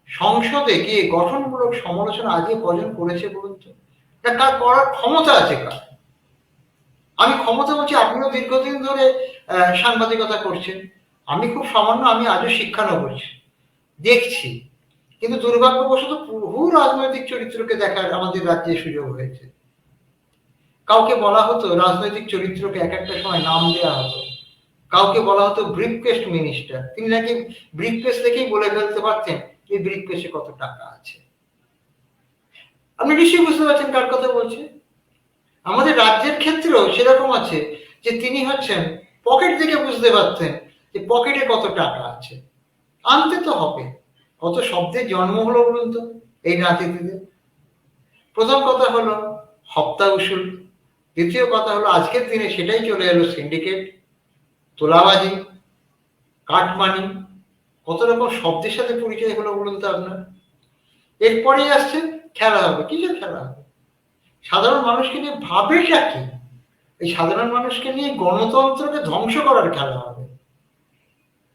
S3: সংসদে গিয়ে গঠনমূলক সমালোচনা আজকে কজন করেছে বলুন তো? এটা কার করার ক্ষমতা আছে কার? আমি ক্ষমতা বলছি, আপনিও দীর্ঘদিন ধরে সাংবাদিকতা করছেন, আমি খুব সামান্য, আমি আজও শিক্ষানও করছি, দেখছি। কিন্তু দুর্ভাগ্যবশত বহু রাজনৈতিক চরিত্রকে দেখার আমাদের রাজ্যে সুযোগ হয়েছে। কাউকে বলা হতো রাজনৈতিক চরিত্রকে এক একটা সময় নাম দেওয়া হতো, কাউকে বলা হতো ব্রিফকেস মিনিস্টার, তিনি নাকি ব্রিফকেস দেখেই বলে ফেলতে পারতেন এই ব্রিফকেসে কত টাকা আছে। আপনি নিশ্চয়ই বুঝতে পারছেন কার কথা বলছি। আমাদের রাজ্যের ক্ষেত্রেও সেরকম আছে, যে তিনি হচ্ছেন পকেট দেখে বুঝতে পারতেন যে পকেটে কত টাকা আছে, আনতে তো হবে। কত শব্দের জন্ম হলো বলুন তো এই রাজনীতিতে। প্রথম কথা হলো হপ্তা উসুল, দ্বিতীয় কথা হলো আজকের দিনে সেটাই চলে এলো সিন্ডিকেট, তোলাবাজি, কাটমানি, কত রকম শব্দের সাথে পরিচয় হলো বলুন তো আপনার। এরপরেই আসছে খেলা হবে, কিসের খেলা হবে? সাধারণ মানুষকে নিয়ে ভাবেটা কি? এই সাধারণ মানুষকে নিয়ে গণতন্ত্রকে ধ্বংস করার খেলা হবে,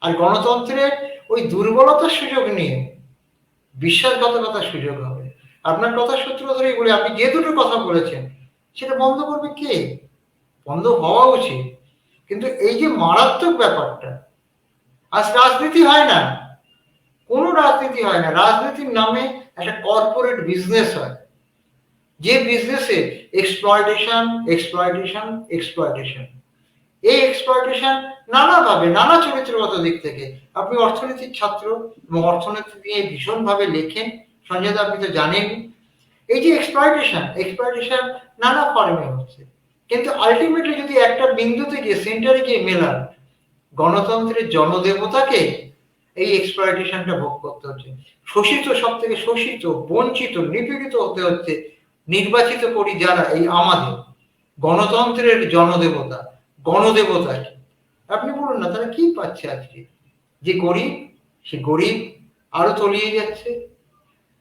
S3: আর গণতন্ত্রের ওই দুর্বলতার সুযোগ নিয়ে বিশ্বাসঘাতকতার সুযোগ হবে। আপনার কথা সূত্র ধরেই বলে, আপনি যে দুটো কথা বলেছেন সেটা বন্ধ করবে কে? বন্ধ হওয়া উচিত। কিন্তু এই যে মারাত্মক ব্যাপারটা, আজ রাজনীতি হয় না, কোনো রাজনীতি হয় না, রাজনীতির নামে একটা কর্পোরেট বিজনেস হয়, যে বিজনেসে এক্সপ্লয়টেশন এক্সপ্লয়টেশন এক্সপ্লয়টেশন, এই এক্সপ্লয়টেশন নানাভাবে, নানা চরিত্রগত দিক থেকে। আপনি অর্থনীতির ছাত্র এবং অর্থনীতি নিয়ে ভীষণভাবে লেখেন, সঞ্জয় দা, আপনি তো জানেন। এই যে এক্সপ্লয়টেশন নানা ফর্মে হচ্ছে, কিন্তু আলটিমেটলি যদি একটা বিন্দুতে গিয়ে সেন্টারে গিয়ে মেলান, গণতন্ত্রের জনদেবতাকে এই এক্সপ্লয়টেশনটা ভোগ করতে হচ্ছে। শোষিত, সব থেকে শোষিত, বঞ্চিত, নিপীড়িত হতে হচ্ছে নির্বাচিত করি যারা, এই আমাদের গণতন্ত্রের জনদেবতা, গণদেবতা কি? আপনি বলুন না, তারা কি পাচ্ছে আজকে? যে গরিব, সে গরিব আরো তলিয়ে যাচ্ছে,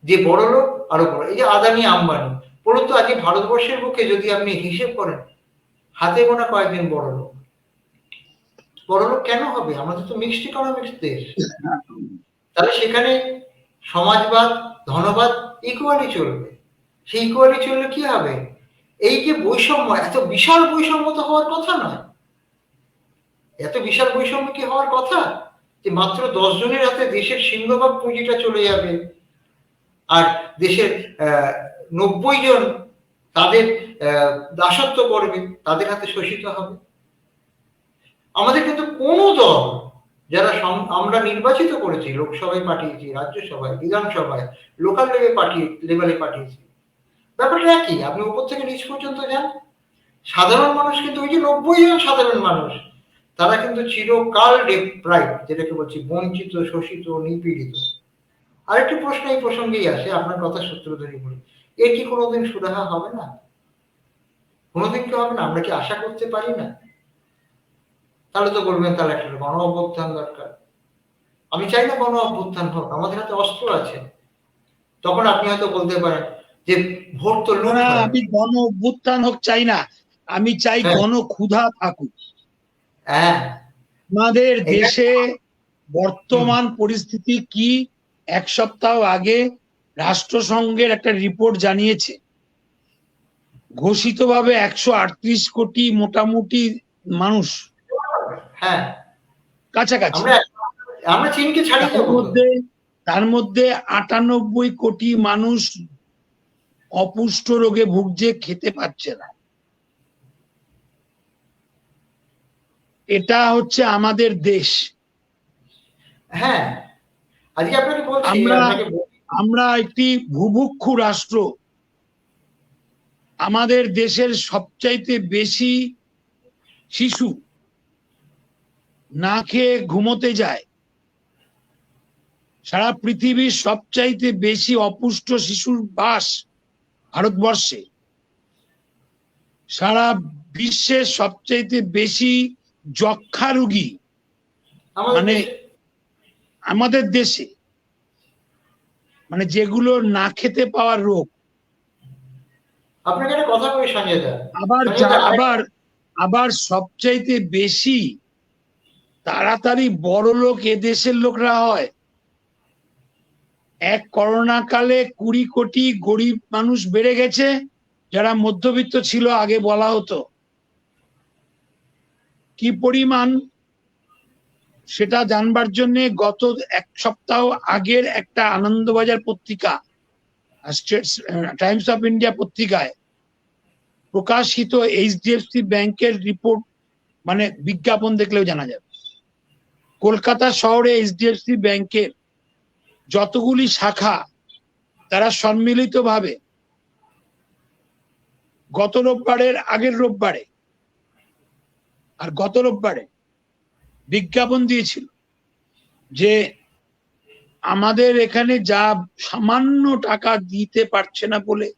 S3: যে বড় লোক আরো বড়। এই যে আদানি আম্বানি, বলুন তো আজকে ভারতবর্ষের বুকে যদি আপনি হিসেব করেন, হাতে গোনা কয়েকজন বড় লোক। বড় লোক কেন হবে? আমাদের তো মিক্সড ইকোনমিক্স দেশ, তাহলে সেখানে সমাজবাদ, ধনবাদ ইকুয়ালি চলবে। সেই ইকুয়ালি চললে কি হবে? এই যে বৈষম্য, এত বিশাল বৈষম্য তো হওয়ার কথা নয়। এত বিশাল বৈষম্য কি হওয়ার কথা যে মাত্র 10 জনের হাতে দেশের সিংহভাগ পুঁজিটা চলে যাবে, আর দেশের 90 জন তাদের দাসত্ব করবে, তাদের হাতে শোষিত হবে? আমাদের কিন্তু কোনো দল যারা আমরা নির্বাচিত করেছি, লোকসভায় পাঠিয়েছি, রাজ্যসভায়, বিধানসভায়, লোকাল লেভেলে পাঠিয়েছি, ব্যাপারটা একই। আপনি উপর থেকে নিচ পর্যন্ত যান, সাধারণ মানুষ কিন্তু ওই যে 90 জন সাধারণ মানুষ, তারা কিন্তু চিরকাল ডেপ্রাইভড, যেটাকে বলছি বঞ্চিত, শোষিত, নিপীড়িত। আরেকটি প্রশ্ন এই প্রসঙ্গেই আসে, আপনার কথা সূত্র ধরে বলি, এর কি কোনোদিন সুরাহা হবে না? কোনোদিন কি হবে না? আমরা কি আশা করতে পারি না? তাহলে তো বলবেন তাহলে একটা গণ অভ্যুত্থান দরকার। আমি চাই না গণ অভ্যুত্থান হোক, আমাদের হাতে অস্ত্র আছে। তখন আপনি হয়তো বলতে পারেন যে ভোট তো লুট
S2: না,
S3: হয়।
S2: আমি গণ অভ্যুত্থান হোক চাই না, আমি চাই
S3: হ্যাঁ,
S2: গণ ক্ষুধা থাকুক।
S3: হ্যাঁ,
S2: আমাদের
S3: এটা
S2: দেশে বর্তমান পরিস্থিতি কি, এক সপ্তাহ আগে রাষ্ট্রসংঘের একটা রিপোর্ট জানিয়েছে, ঘোষিতভাবে 138 কোটি মোটামুটি মানুষ
S3: হ্যাঁ,
S2: কাছাকাছি।
S3: আমরা আমরা চীনকে ছাড়িয়ে
S2: তার
S3: যাবো তো।
S2: মধ্যে তার মধ্যে 98 কোটি মানুষ অপুষ্ট রোগে ভুগছে, খেতে পাচ্ছে না। এটা হচ্ছে আমাদের দেশ।
S3: হ্যাঁ, আজকে আপনাকে বলছি,
S2: আমরা
S3: আপনাকে
S2: আমরা একটি ভুভুক্ষু রাষ্ট্র। আমাদের দেশের সবচাইতে বেশি শিশু না খেয়ে ঘুমোতে যায়। সারা পৃথিবীর সবচাইতে বেশি অপুষ্ট শিশুর বাস ভারতবর্ষে। সারা বিশ্বের সবচাইতে বেশি যক্ষ্মা রোগী মানে আমাদের দেশে, মানে যেগুলো না খেতে পাওয়ার রোগ।
S3: আপনাকে একটা কথা বলি সঞ্জয় দা,
S2: আবার আবার সবচাইতে বেশি তাড়াতাড়ি বড় লোক এ দেশের লোকরা হয়। এক করোনা কালে 20 কোটি গরিব মানুষ বেড়ে গেছে, যারা মধ্যবিত্ত ছিল আগে বলা হতো। কি পরিমাণ সেটা জানবার জন্য গত এক সপ্তাহ আগের একটা আনন্দবাজার পত্রিকা, টাইমস অফ ইন্ডিয়া পত্রিকায় প্রকাশিত এইচডিএফসি ব্যাংকের রিপোর্ট, মানে বিজ্ঞাপন দেখলেও জানা যাবে। কলকাতা শহরে এইচডিএফসি ব্যাংকের যতগুলি শাখা, তারা সম্মিলিতভাবে গত রোববারের আগের রোববারে আর গত রোববারে বিজ্ঞাপন দিয়েছিল যে আমাদের এখানে যা সামান্য টাকা দিতে পারছে না বলে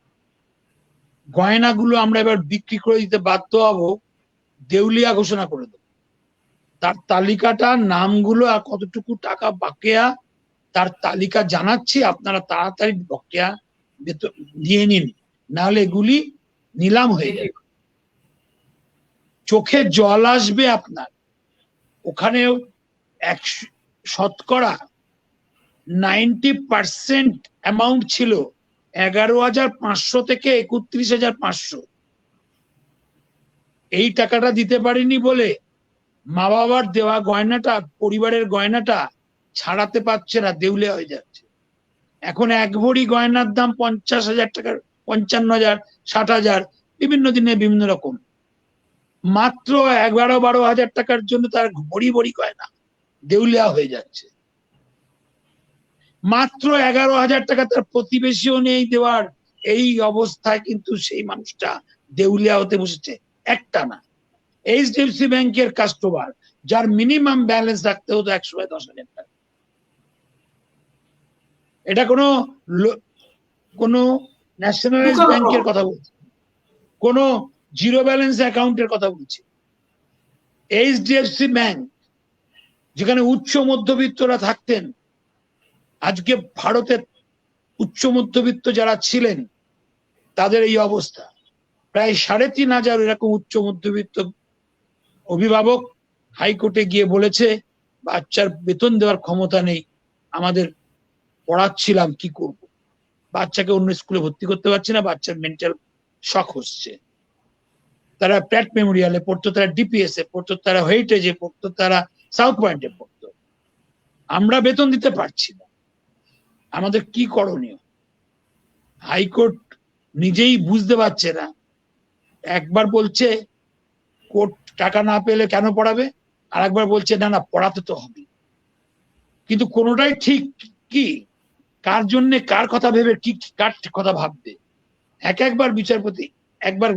S2: গয়নাগুলো আমরা এবার বিক্রি করে দিতে বাধ্য হব, দেউলিয়া ঘোষণা করে দেব। তার তালিকাটা, নামগুলো আর কতটুকু টাকা বাকিয়া তার তালিকা জানাচ্ছি, আপনারা তাড়াতাড়ি বকেয়া দিয়ে নিন, নাহলে এগুলি নিলাম হয়ে যাবে। চোখে জল আসবে আপনার। ওখানে শতকরা 90% অ্যামাউন্ট ছিল 11,500 থেকে 31,500। এই টাকাটা দিতে পারিনি বলে মা বাবার দেওয়া গয়নাটা, পরিবারের গয়নাটা ছাড়াতে পারছে না, দেউলিয়া হয়ে যাচ্ছে। এখন এক ভরি গয়নার দাম 50,000 টাকার, 55,000, 60,000, বিভিন্ন দিনে বিভিন্ন রকম। মাত্র 11-12 হাজার টাকার জন্য তার ভরি ভরি গয়না দেউলিয়া হয়ে যাচ্ছে। মাত্র 11,000 টাকা তার প্রতিবেশীও নেই দেওয়ার, এই অবস্থায় কিন্তু সেই মানুষটা দেউলিয়া হতে বসেছে একটা না। এইচডিএফসি ব্যাংকের কাস্টমার, যার মিনিমাম ব্যালেন্স রাখতে হতো 110,000 টাকা। এটা কোনো ন্যাশনালাইজ ব্যাংকের কথা বলছে, কোনো জিরো ব্যালেন্স অ্যাকাউন্টের কথা বলছে। এইচডিএফসি ব্যাংক, যেখানে উচ্চ মধ্যবিত্তরা থাকতেন, আজকে ভারতের উচ্চ মধ্যবিত্ত যারা ছিলেন তাদের এই অবস্থা। প্রায় 3,500 এরকম উচ্চ মধ্যবিত্ত অভিভাবক হাইকোর্টে গিয়ে বলেছে বাচ্চার বেতন দেওয়ার ক্ষমতা নেই, আমাদের পড়াচ্ছিলাম কি করব, বাচ্চাকে অন্য স্কুলে ভর্তি করতে পারছি না, বাচ্চার মেন্টাল শক হচ্ছে। তারা প্যাট মেমোরিয়ালে পড়তো, তারা ডিপিএস এ পড়তো, তারা হেরিটেজে পড়তো, তারা সাউথ পয়েন্টে পড়তো। আমরা বেতন দিতে পারছি না, আমাদের কি করণীয়? হাইকোর্ট নিজেই বুঝতে পারছে না। একবার বলছে কোর্ট টাকা না পেলে কেন পড়াবে, আর একবার বলছে না না পড়াতে তো হবে। কিন্তু কোনোটাই ঠিক কি, কার জন্য কার কথা ভেবে ঠিক কার কথা ভাববে। একবার বিচারপতি একবার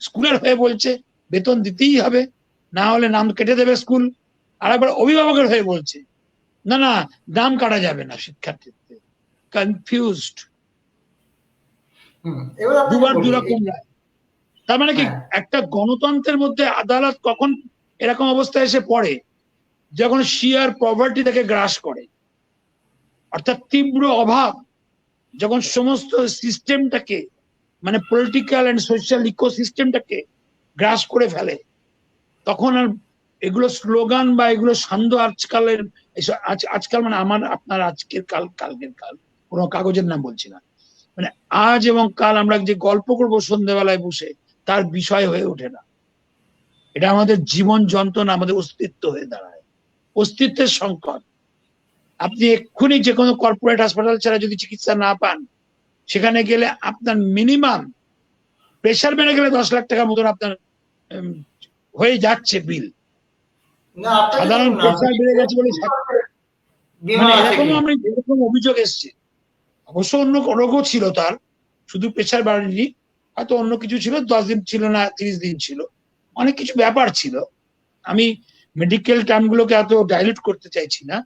S2: স্কুলের হয়ে বলছে বেতন দিতেই হবে, না হলে নাম কেটে দেবে স্কুল। আর একবার অভিভাবকের হয়ে বলছে না না নাম কাটা যাবে না শিক্ষার্থীদের। কনফিউজড,
S3: এবার আপনাকে
S2: দুবার
S3: বলি,
S2: দুরকম রায়। তার মানে কি,
S3: হ্যাঁ।
S2: একটা গণতন্ত্রের মধ্যে আদালত কখন এরকম অবস্থায় এসে পড়ে, যখন শিয়ার পভার্টি তাকে গ্রাস করে, অর্থাৎ তীব্র অভাব যখন সমস্ত সিস্টেমটাকে, মানে পলিটিক্যাল এন্ড সোশ্যাল ইকোসিস্টেমটাকে গ্রাস করে ফেলে, তখন আর এগুলো স্লোগান বা এগুলো সান্ধ্য আজকালের আজকাল মানে আমার আপনার আজকের কাল কালকের কাল কোনো কাগজের নাম বলছি না, মানে আজ এবং কাল আমরা যে গল্প করবো সন্ধ্যেবেলায় বসে তার বিষয় হয়ে ওঠে না। এটা আমাদের জীবন যন্ত্রণা, আমাদের অস্তিত্ব হয়ে দাঁড়ায়, অস্তিত্বের সংকট। আপনি এক্ষুনি যে কোনো কর্পোরেট হাসপাতাল ছাড়া যদি চিকিৎসা না পান, সেখানে গেলে আপনার মিনিমাম প্রেশার বেড়ে গেলে 10 লাখ টাকার মতন আপনার হয়ে যাচ্ছে বিল।
S3: না, আপনাকে
S2: সাধারণ
S3: দেখুন না,
S2: প্রেশার বেড়ে গেছে বলে
S3: বীমা
S2: মানে
S3: আছে
S2: এরকম
S3: কি?
S2: আমরা এরকম অভিযোগ এসছে। অবশ্য অন্য রোগও ছিল তার, শুধু প্রেশার বাড়েনি, হয়তো অন্য কিছু ছিল, 10 দিন ছিল না 30 দিন ছিল, অনেক কিছু ব্যাপার ছিল। আমি মেডিকেল টার্ম গুলোকে এত ডাইলিউট করতে চাইছি না,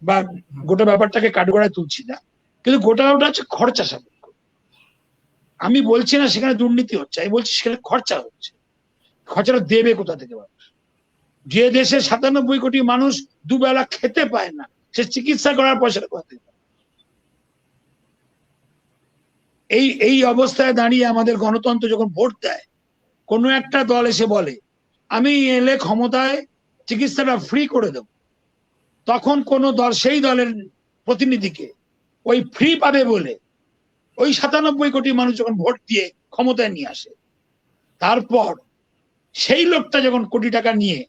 S2: বা গোটা ব্যাপারটাকে কাঠগড়ায় তুলছি না, কিন্তু গোটা হচ্ছে খরচা সাপেক্ষ। আমি বলছি না সেখানে দুর্নীতি হচ্ছে, আমি বলছি সেখানে খরচা হচ্ছে। খরচাটা দেবে কোথা থেকে মানুষ? যে দেশে 97 কোটি মানুষ দুবেলা খেতে পায় না, সে চিকিৎসা করার পয়সাটা কোথা থেকে? এই এই অবস্থায় দাঁড়িয়ে আমাদের গণতন্ত্র যখন ভোট দেয়, কোনো একটা দল এসে বলে আমি এলে ক্ষমতায় চিকিৎসাটা ফ্রি করে দেব, তখন কোন দল সেই দলের প্রতিনিধিকে ওই ফ্রি পাবে বলে ওই 97 কোটি মানুষ যখন ভোট দিয়ে ক্ষমতায় নিয়ে আসে, তারপর সেই লোকটা যখন কোটি টাকা নিয়ে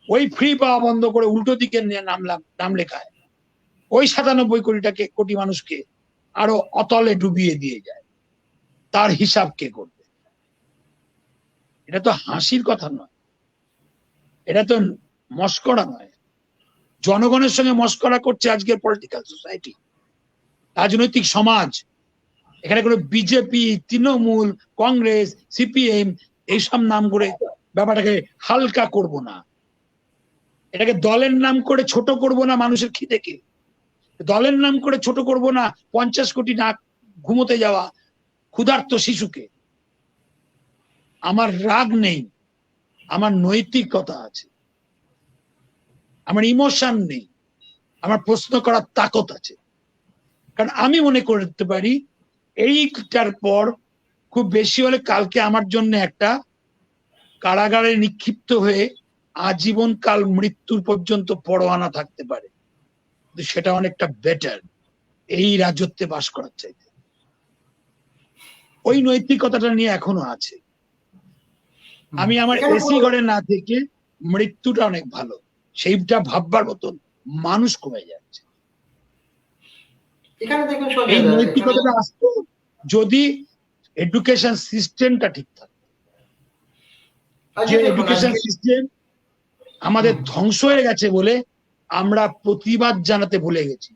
S2: ওই ফ্রি পাওয়া বন্ধ করে উল্টো দিকে নিয়ে নাম লেখায়, ওই 97 কোটি মানুষকে আরো অতলে ডুবিয়ে দিয়ে যায়, তার হিসাব কে করবে? এটা তো হাসির কথা নয়, এটা তো মস্করা নয়। জনগণের সঙ্গে মস্করা করছে আজকের পলিটিক্যাল সোসাইটি, রাজনৈতিক সমাজ। এখানে কোনো বিজেপি, তৃণমূল, কংগ্রেস, সিপিএম এইসব নাম করে ব্যাপারটাকে হালকা করব না, এটাকে দলের নাম করে ছোট করব না, মানুষের খিদেকে দলের নাম করে ছোট করব না 50 কোটি না ঘুমোতে যাওয়া ক্ষুধার্ত শিশুকে। আমার রাগ নেই, আমার নৈতিকতা আছে, আমার ইমোশন নেই, আমার প্রশ্ন করার তাকত আছে। কারণ আমি মনে করতে পারি এইটার পর খুব বেশি হলে কালকে আমার জন্য একটা কারাগারে নিক্ষিপ্ত হয়ে আজীবন কাল মৃত্যুর পর্যন্ত পরোয়ানা থাকতে পারে, কিন্তু সেটা অনেকটা বেটার এই রাজত্বে বাস করার চাইতে। ওই নৈতিকতাটা নিয়ে এখনো আছে। আমি আমার এসি ঘরে না থেকে মৃত্যুটা অনেক ভালো, সেইটা ভাববার মতন মানুষ কমে যাচ্ছে।
S3: এখানে দেখুন
S2: এই
S3: সঞ্জয় দা,
S2: নৈতিকতাটা আসতো যদি এডুকেশন সিস্টেমটা ঠিক থাকে। যে এডুকেশন সিস্টেম আমাদের ধ্বংস হয়ে গেছে বলে আমরা প্রতিবাদ জানাতে ভুলে গেছি,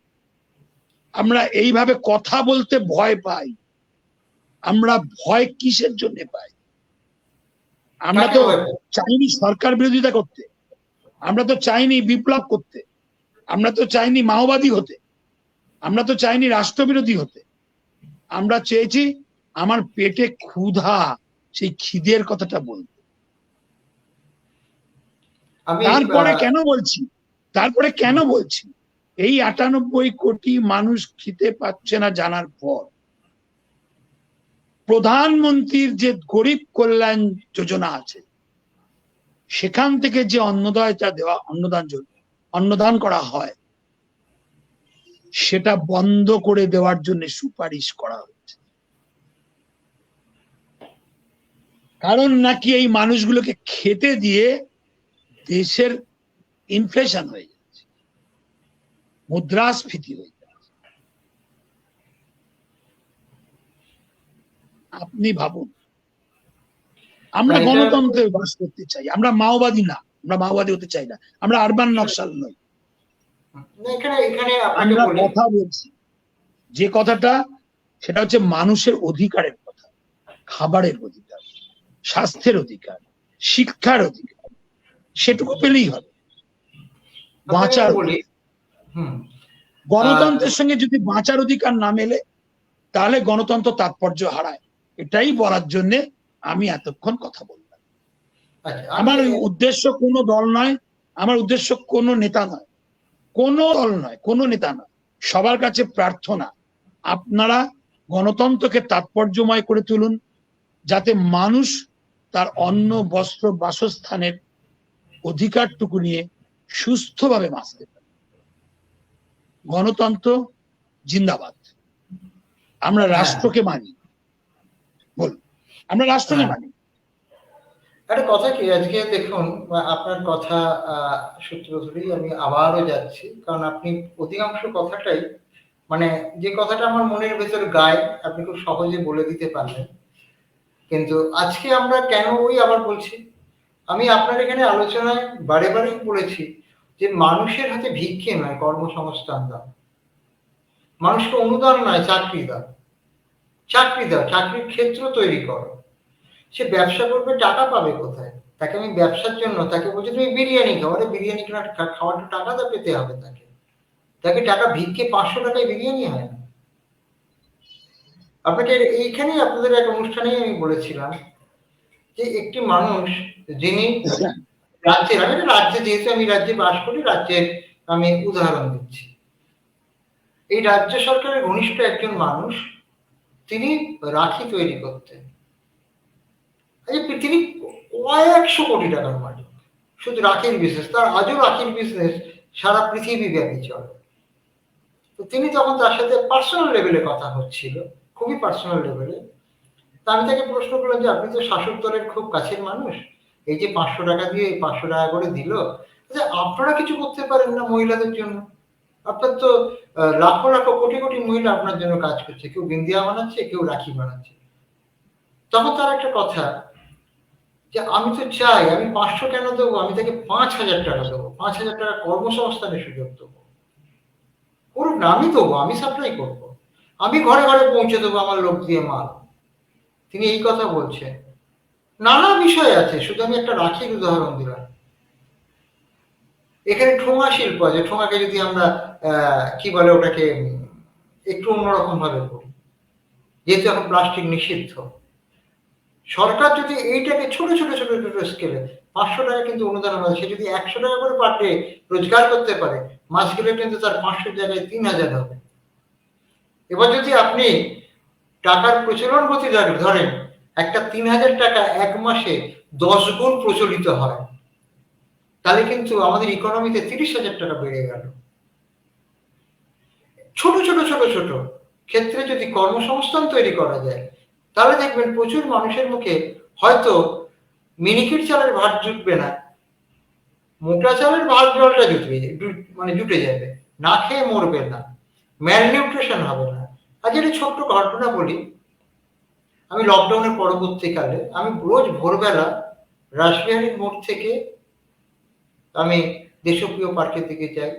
S2: আমরা এইভাবে কথা বলতে ভয় পাই। আমরা ভয় কিসের জন্য পাই? আমরা তো চাইনি সরকার বিরোধিতা করতে, আমরা তো চাইনি বিপ্লব করতে, আমরা তো চাইনি মাওবাদী হতে, আমরা তো চাইনি রাষ্ট্রবিরোধী হতে। আমরা চেয়েছি আমার পেটে ক্ষুধা, সেই খিদের কথাটা বলতে। তারপরে কেন বলছি এই 98 কোটি মানুষ খেতে পাচ্ছে না জানার পর প্রধানমন্ত্রীর যে গরিব কল্যাণ যোজনা আছে, সেখান থেকে যে অন্নদান করা হয়, সেটা বন্ধ করে দেওয়ার জন্য সুপারিশ করা হচ্ছে। কারণ নাকি এই মানুষগুলোকে খেতে দিয়ে দেশের ইনফ্লেশন হয়ে যাচ্ছে, মুদ্রাস্ফীতি হয়ে যাচ্ছে। আপনি ভাবুন, আমরা গণতন্ত্রে বাস করতে চাই, আমরা মাওবাদী না। আমরা মাওবাদী হতে চাই না, আমরা আরবান নকশাল নই।
S3: না, এখানে এখানে আপনাকে
S2: আমরা
S3: বলি,
S2: কথা বলছি যে কথাটা, সেটা হচ্ছে মানুষের অধিকারের কথা, খাবারের অধিকার, স্বাস্থ্যের অধিকার, শিক্ষার অধিকার, সেটুকু পেলেই হবে।
S3: আপনাকে
S2: বাঁচার
S3: বলি,
S2: অধিকার।
S3: হুম,
S2: গণতন্ত্রের সঙ্গে যদি বাঁচার অধিকার না মেলে, তাহলে গণতন্ত্র তাৎপর্য হারায়। এটাই বলার জন্য আমি এতক্ষণ কথা বললাম।
S3: আচ্ছা,
S2: আমার উদ্দেশ্য কোনো দল নয়, আমার উদ্দেশ্য কোনো নেতা নয়, কোনো দল নয়, কোনো নেতা নয়। সবার কাছে প্রার্থনা, আপনারা গণতন্ত্রকে তাৎপর্যময় করে তুলুন, যাতে মানুষ তার অন্ন, বস্ত্র, বাসস্থানের অধিকারটুকু নিয়ে সুস্থভাবে বাঁচতে পারে। গণতন্ত্র জিন্দাবাদ। আমরা রাষ্ট্রকে মানি, বলুন, আমরা রাষ্ট্রকে মানি।
S3: একটা কথা কি, আজকে দেখুন আপনার কথা সূত্র ধরেই আমি আবারও যাচ্ছি, কারণ আপনি অধিকাংশ কথাটাই, মানে যে কথাটা আমার মনের ভেতর গায়, আপনি খুব সহজে বলে দিতে পারলেন। কিন্তু আজকে আমরা কেন ওই আবার বলছি, আমি আপনার এখানে আলোচনায় বারে বারেই বলেছি যে মানুষের হাতে ভিক্ষে নয়, কর্মসংস্থান দাও। মানুষকে অনুদান নয়, চাকরি দাও। চাকরি দাও, চাকরির ক্ষেত্র তৈরি করো। সে ব্যবসা করবে, টাকা পাবে কোথায়? তাকে আমি ব্যবসার জন্য তাকে বলছি তুমি বিরিয়ানি খাও, আরে বিরিয়ানি খাওয়াটা টাকা তো পেতে হবে তাকে। তাকে টাকা ভিক্ষে 500 টাকায় বিরিয়ানি হয় না। আপনাকে এইখানেই আপনাদের এক অনুষ্ঠানেই আমি বলেছিলাম যে একটি মানুষ যিনি রাজ্যের, আমি রাজ্যে, যেহেতু আমি রাজ্যে বাস করি, রাজ্যের আমি উদাহরণ দিচ্ছি। এই রাজ্য সরকারের ঘনিষ্ঠ একজন মানুষ, তিনি রাখি তৈরি করতেন। তিনি কয়েকশো কোটি টাকার মালিক, শুধু রাখির বিজনেস, তার আজও রাখির বিজনেস সারা পৃথিবী ব্যাপী চলে। তো তিনি তখন তার সাথে পার্সোনাল লেভেলে কথা হচ্ছিল, খুবই পার্সোনাল লেভেলে। তা আমি তাকে প্রশ্ন করলাম যে আপনি তো শাসক দলের খুব কাছের মানুষ, এই যে 500 টাকা দিয়ে 500 টাকা করে দিল, আপনারা কিছু করতে পারেন না মহিলাদের জন্য? আপনার তো লাখো লাখো কোটি কোটি মহিলা আপনার জন্য কাজ করছে, কেউ বিন্দিয়া বানাচ্ছে, কেউ রাখি বানাচ্ছে। তখন তার একটা কথা যে আমি তো চাই, আমি 500 কেন দেবো, আমি তাকে 5,000 টাকা দেবো, 5,000 টাকা কর্মসংস্থানের সুযোগ দেবো। করুক না, আমি দেবো, আমি সাপ্লাই করবো, আমি ঘরে ঘরে পৌঁছে দেবো আমার লোক দিয়ে মাল। তিনি এই কথা বলছেন। নানা বিষয় আছে, শুধু আমি একটা রাখির উদাহরণ দিলাম। এখানে ঠোঙা শিল্প আছে, ঠোঙাকে যদি আমরা কি বলে ওটাকে একটু অন্যরকম ভাবে করি, যেহেতু এখন প্লাস্টিক নিষিদ্ধ, সরকার যদি এইটাকে ছোট ছোট ছোট ছোট স্কেলে 500 টাকা কিন্তু অনুদান হবে, সে যদি 100 টাকা করে পার ডে রোজগার করতে পারে, মাস গেলে কিন্তু তার 500 জায়গায় 3,000 হবে। এবার যদি আপনি টাকার প্রচলন গতি ধরেন, একটা 3,000 টাকা এক মাসে 10 গুণ প্রচলিত হয়, তাহলে কিন্তু আমাদের ইকোনমিতে 30,000 টাকা বেড়ে গেল। ছোট ছোট ছোট ছোট ক্ষেত্রে যদি কর্মসংস্থান তৈরি করা যায়, তাহলে দেখবেন প্রচুর মানুষের মুখে হয়তো মিনিকেট চালের ভাত জুটবে না, মোটা চালের ভাত জলটা জুটে যাবে, না খেয়ে মরবে না, ম্যালনিউট্রিশন হবে না। আজ একটা ছোট্ট ঘটনা বলি। আমি লকডাউনের পরবর্তীকালে আমি রোজ ভোরবেলা রাসবিহারীর মোড় থেকে আমি দেশপ্রিয় পার্কের দিকে যাই,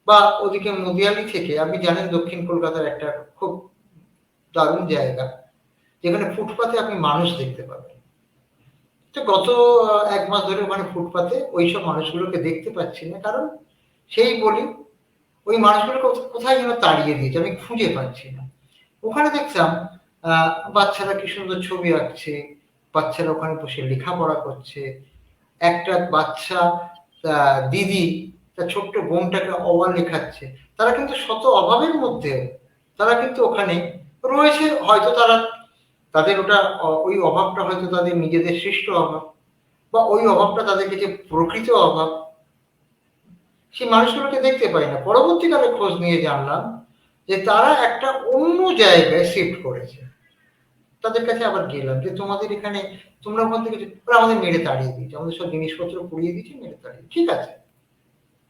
S3: বা ওদিকে মদিয়ালি থেকে, আপনি জানেন দক্ষিণ কলকাতার একটা খুব দারুণ জায়গা যেখানে ফুটপাতে আপনি মানুষ দেখতে পাবেন। তো গত 1 মাস ধরে ওখানে ফুটপাতে ওইসব মানুষগুলোকে দেখতে পাচ্ছি না, কারণ সেই বলি ওই মানুষগুলোকে কোথায় যেন তাড়িয়ে দিয়েছে, আমি খুঁজে পাচ্ছি না। ওখানে দেখলাম বাচ্চারা কি সুন্দর ছবি আঁকছে, বাচ্চারা ওখানে বসে লেখাপড়া করছে। একটা বাচ্চা দিদি তার ছোট্ট বোনটাকে অবা লেখাচ্ছে। তারা কিন্তু শত অভাবের মধ্যে তারা কিন্তু ওখানে রয়েছে। হয়তো তাদের ওটা ওই অভাবটা হয়তো তাদের নিজেদের সৃষ্ট অভাব, বা ওই অভাবটা তাদের কাছে প্রকৃত অভাব। সেই মানুষগুলোকে দেখতে পাই না। পরবর্তীকালে খোঁজ নিয়ে জানলাম যে তারা একটা অন্য জায়গায় শিফট করেছে। তাদের কাছে আবার গেলাম যে তোমাদের এখানে তোমরা ওখান থেকে, আমাদের মেরে তাড়িয়ে দিয়েছে, আমাদের সব জিনিসপত্র পুড়িয়ে দিয়েছে, মেরে তাড়িয়ে। ঠিক আছে,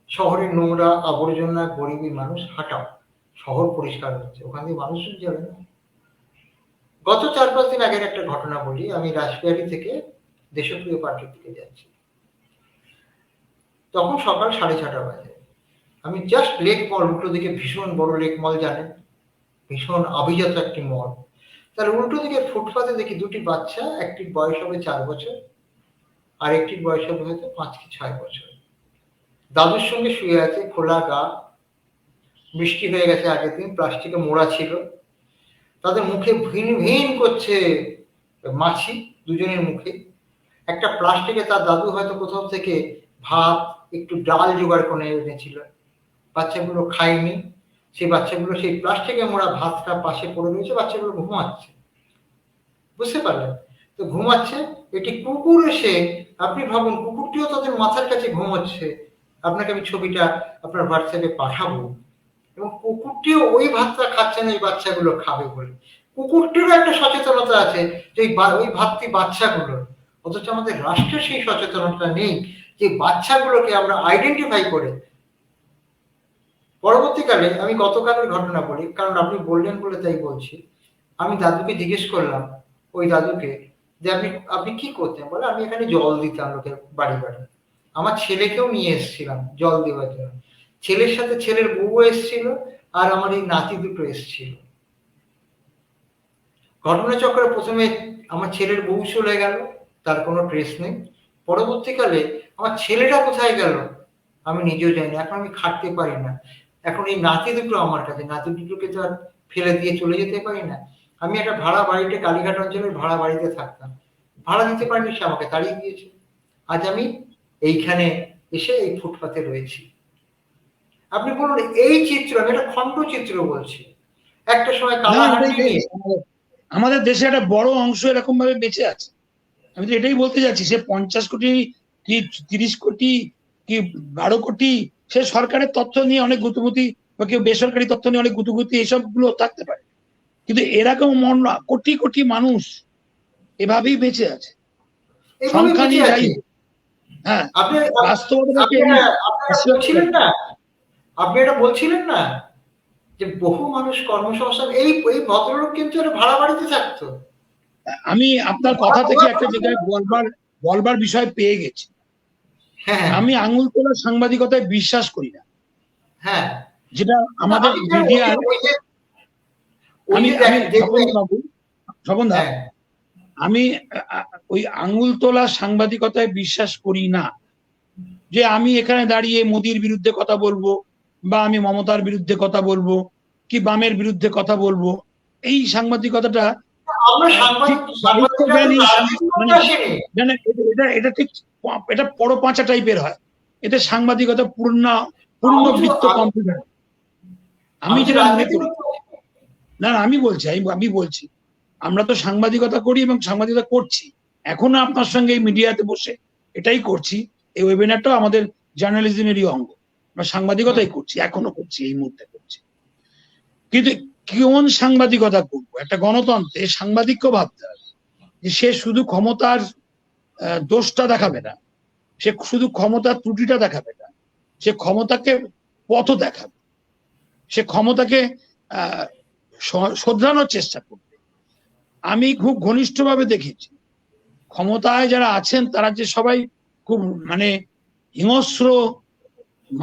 S3: শহরের নোংরা আবর্জনা গরিবী মানুষ হাঁটাও, শহর পরিষ্কার হচ্ছে, ওখান থেকে মানুষজন যাবে না। গত 4-5 দিন আগের একটা ঘটনা বলি। আমি রাসবিহারী থেকে দেশপ্রিয় পার্কের দিকে যাচ্ছি, তখন সকাল 6:30 বাজে। আমি জাস্ট লেক মল, উল্টো দিকে ভীষণ বড় লেক মল, জানেন, ভীষণ আভিজাত একটি মল। তার উল্টো দিকে ফুটপাতে দেখি দুটি বাচ্চা, একটির বয়স হবে 4 বছর, আর একটির বয়স হবে হয়তো 5 কি 6 বছর। দাদুর সঙ্গে শুয়ে আছে, খোলা গা, বৃষ্টি হয়ে গেছে আগের দিন, প্লাস্টিকে মোড়া ছিল। তাদের মুখে ভিন ভিন করছে মাছি, দুজনের মুখে। একটা প্লাস্টিকে তার দাদু হয়তো কোথাও থেকে ভাত, একটু ডাল জোগাড় করে এনেছিল, বাচ্চাগুলো খায়নি। সেই বাচ্চাগুলো সেই প্লাস্টিকে মোড়া ভাতটা পাশে পড়ে রয়েছে, বাচ্চাগুলো ঘুমাচ্ছে, বুঝতে পারলেন? তো ঘুমাচ্ছে, এটি কুকুর এসে, আপনি ভাবুন, কুকুরটিও তাদের মাথার কাছে ঘুমোচ্ছে। আপনাকে আমি ছবিটা আপনার হোয়াটসঅ্যাপে পাঠাবো। এবং কুকুরটিও ওই ভাতটা খাচ্ছে না, এই বাচ্চাগুলো খাবে বলে। কুকুরটিরও একটা সচেতনতা আছে যে ওই ভাতটি বাচ্চাগুলোর, অথচ আমাদের রাষ্ট্রের সেই সচেতনতা নেই যে বাচ্চাগুলোকে আমরা আইডেন্টিফাই করে। পরবর্তীকালে আমি গতকালের ঘটনা বলি, কারণ আপনি বললেন বলে তাই বলছি। আমি দাদুকে জিজ্ঞেস করলাম, ওই দাদুকে, যে আপনি আপনি কি করতেন? বলে আমি এখানে জল দিতাম লোকের বাড়ি বাড়ি। আমার ছেলেকেও নিয়ে এসেছিলাম জল দেওয়ার জন্য। ছেলের সাথে ছেলের বউ এসেছিল, আর আমার এই নাতি দুটো এসেছিল। ঘটনাচক্রে প্রথমে আমার ছেলের বউ চলে গেল, তার কোনো ট্রেস নেই। পরবর্তীকালে আমার ছেলেটা কোথায় গেল আমি নিজেও জানি না। এখন আমি খাটতে পারি না। এখন এই নাতি দুটো আমার কাছে, নাতি দুটোকে তো আর ফেলে দিয়ে চলে যেতে পারি না। আমি একটা ভাড়া বাড়িতে, কালীঘাট অঞ্চলের ভাড়া বাড়িতে থাকতাম, ভাড়া দিতে পারিনি, সে আমাকে তাড়িয়ে দিয়েছে। আজ আমি এইখানে এসে এই ফুটপাতে রয়েছি। আপনি বলুন, এই চিত্র, আমি একটা খণ্ড চিত্র বলছি। একটা সময় কালাহান্ডি নিয়ে
S2: আমাদের দেশে একটা বড় অংশ এরকম ভাবে বেঁচে আছে। আমি তো এটাই বলতে যাচ্ছি, সে 50 কোটি কি 30 কোটি কি 12 কোটি, সে সরকারের তথ্য নিয়ে অনেক গুতুগুতি, বা কেউ বেসরকারি তথ্য নিয়ে অনেক গুতুগুতি, এসব গুলো থাকতে পারে। কিন্তু এরকম কোটি কোটি মানুষ এভাবেই বেঁচে আছে,
S3: এইভাবে
S2: সংখ্যা
S3: বেঁচে
S2: নিয়ে যাই।
S3: আছে।
S2: হ্যাঁ,
S3: আপনি
S2: বাস্তবতাকে
S3: বলছিলেন না, আপনি এটা বলছিলেন না যে বহু মানুষ কর্মসংস্থান, এই এই ভদ্রলোক কিন্তু একটা ভাড়া বাড়িতে থাকতো।
S2: আমি আপনার কথা থেকে একটা জায়গায় বলবার বিষয় পেয়ে গেছি।
S3: হ্যাঁ,
S2: আমি আঙুল তোলা সাংবাদিকতায় বিশ্বাস করি না,
S3: হ্যাঁ,
S2: যেটা আমাদের মিডিয়ার। আমি স্বপন দা, আমি ওই আঙুল তোলা সাংবাদিকতায় বিশ্বাস করি না। যে আমি এখানে দাঁড়িয়ে মোদির বিরুদ্ধে কথা বলবো, বা আমি মমতার বিরুদ্ধে কথা বলবো, কি বামের বিরুদ্ধে কথা বলবো, এই সাংবাদিকতাটা এটা ঠিক, এটা পড়ো পাঁচা টাইপের হয়। এটা সাংবাদিকতা পূর্ণ বৃত্ত কম্পিউটার। আমি যেটা মনে করি, না আমি বলছি আমরা তো সাংবাদিকতা করি এবং সাংবাদিকতা করছি, এখনো আপনার সঙ্গে এই মিডিয়াতে বসে এটাই করছি। এই ওয়েবিনারটাও আমাদের জার্নালিজমেরই অঙ্গ, আমরা সাংবাদিকতাই করছি, এখনো করছি, এই মুহূর্তে করছি। কিন্তু কোন সাংবাদিকতা করবো? একটা গণতন্ত্রে সাংবাদিককে ভাবতে হবে যে সে শুধু ক্ষমতার দোষটা দেখাবে না, সে শুধু ক্ষমতার ত্রুটিটা দেখাবে না, সে ক্ষমতাকে পথ দেখাবে, সে ক্ষমতাকে শোধরানোর চেষ্টা করবে। আমি খুব ঘনিষ্ঠভাবে দেখেছি ক্ষমতায় যারা আছেন তারা যে সবাই খুব হিংস্র,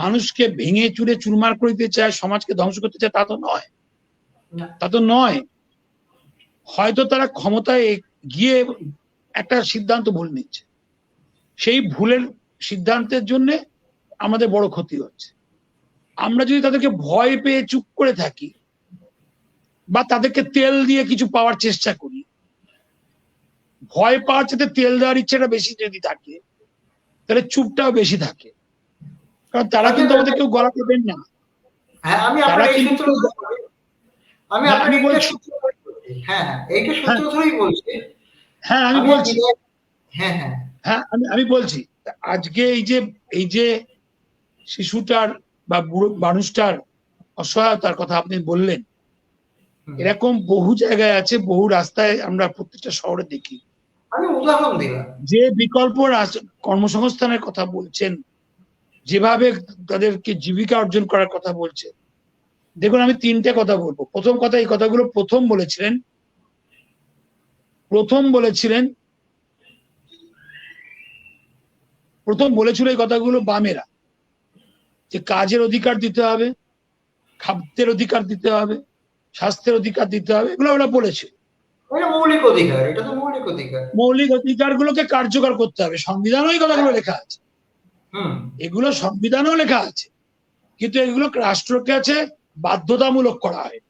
S2: মানুষকে ভেঙে চুরে চুরমার করে দিতে চায়, সমাজকে ধ্বংস করতে চায়, তা তো নয়। হয়তো তারা ক্ষমতায় গিয়ে একটা সিদ্ধান্ত ভুল নিচ্ছে, সেই ভুলের সিদ্ধান্তের জন্য আমাদের বড় ক্ষতি হচ্ছে। আমরা যদি তাদেরকে ভয় পেয়ে চুপ করে থাকি, বা তাদেরকে তেল দিয়ে কিছু পাওয়ার চেষ্টা করি, ভয় পাওয়ার চেয়ে তেল দেওয়ার ইচ্ছেটা বেশি যদি থাকে, তাহলে চুপটাও বেশি থাকে। কারণ তারা কিন্তু আমাদের কেউ গলা দেবেন না। তারা কিন্তু আমি বলছি, আমি বলছি আজকে এই যে শিশুটার বা বুড়ো মানুষটার অসহায়তার কথা আপনি বললেন, এরকম বহু জায়গায় আছে, বহু রাস্তায় আমরা প্রত্যেকটা শহরে দেখি।
S3: আমি উদাহরণ দিলাম,
S2: যে বিকল্প কর্মসংস্থানের কথা বলছেন, যেভাবে তাদেরকে জীবিকা অর্জন করার কথা বলছে, দেখুন আমি 3টে কথা বলবো। প্রথম কথা, এই কথাগুলো প্রথম বলেছিল এই কথাগুলো বামেরা। যে কাজের অধিকার দিতে হবে, খাদ্যের অধিকার দিতে হবে, স্বাস্থ্যের অধিকার দিতে হবে, এগুলো ওরা বলেছে।
S3: এটা মৌলিক অধিকার, এটা তো মৌলিক অধিকার।
S2: মৌলিক অধিকারগুলোকে কার্যকর করতে হবে, সংবিধানও এই কথাগুলো লেখা আছে, এগুলো সংবিধানও লেখা আছে, কিন্তু এগুলো রাষ্ট্রের কাছে বাধ্যতামূলক করা হয়।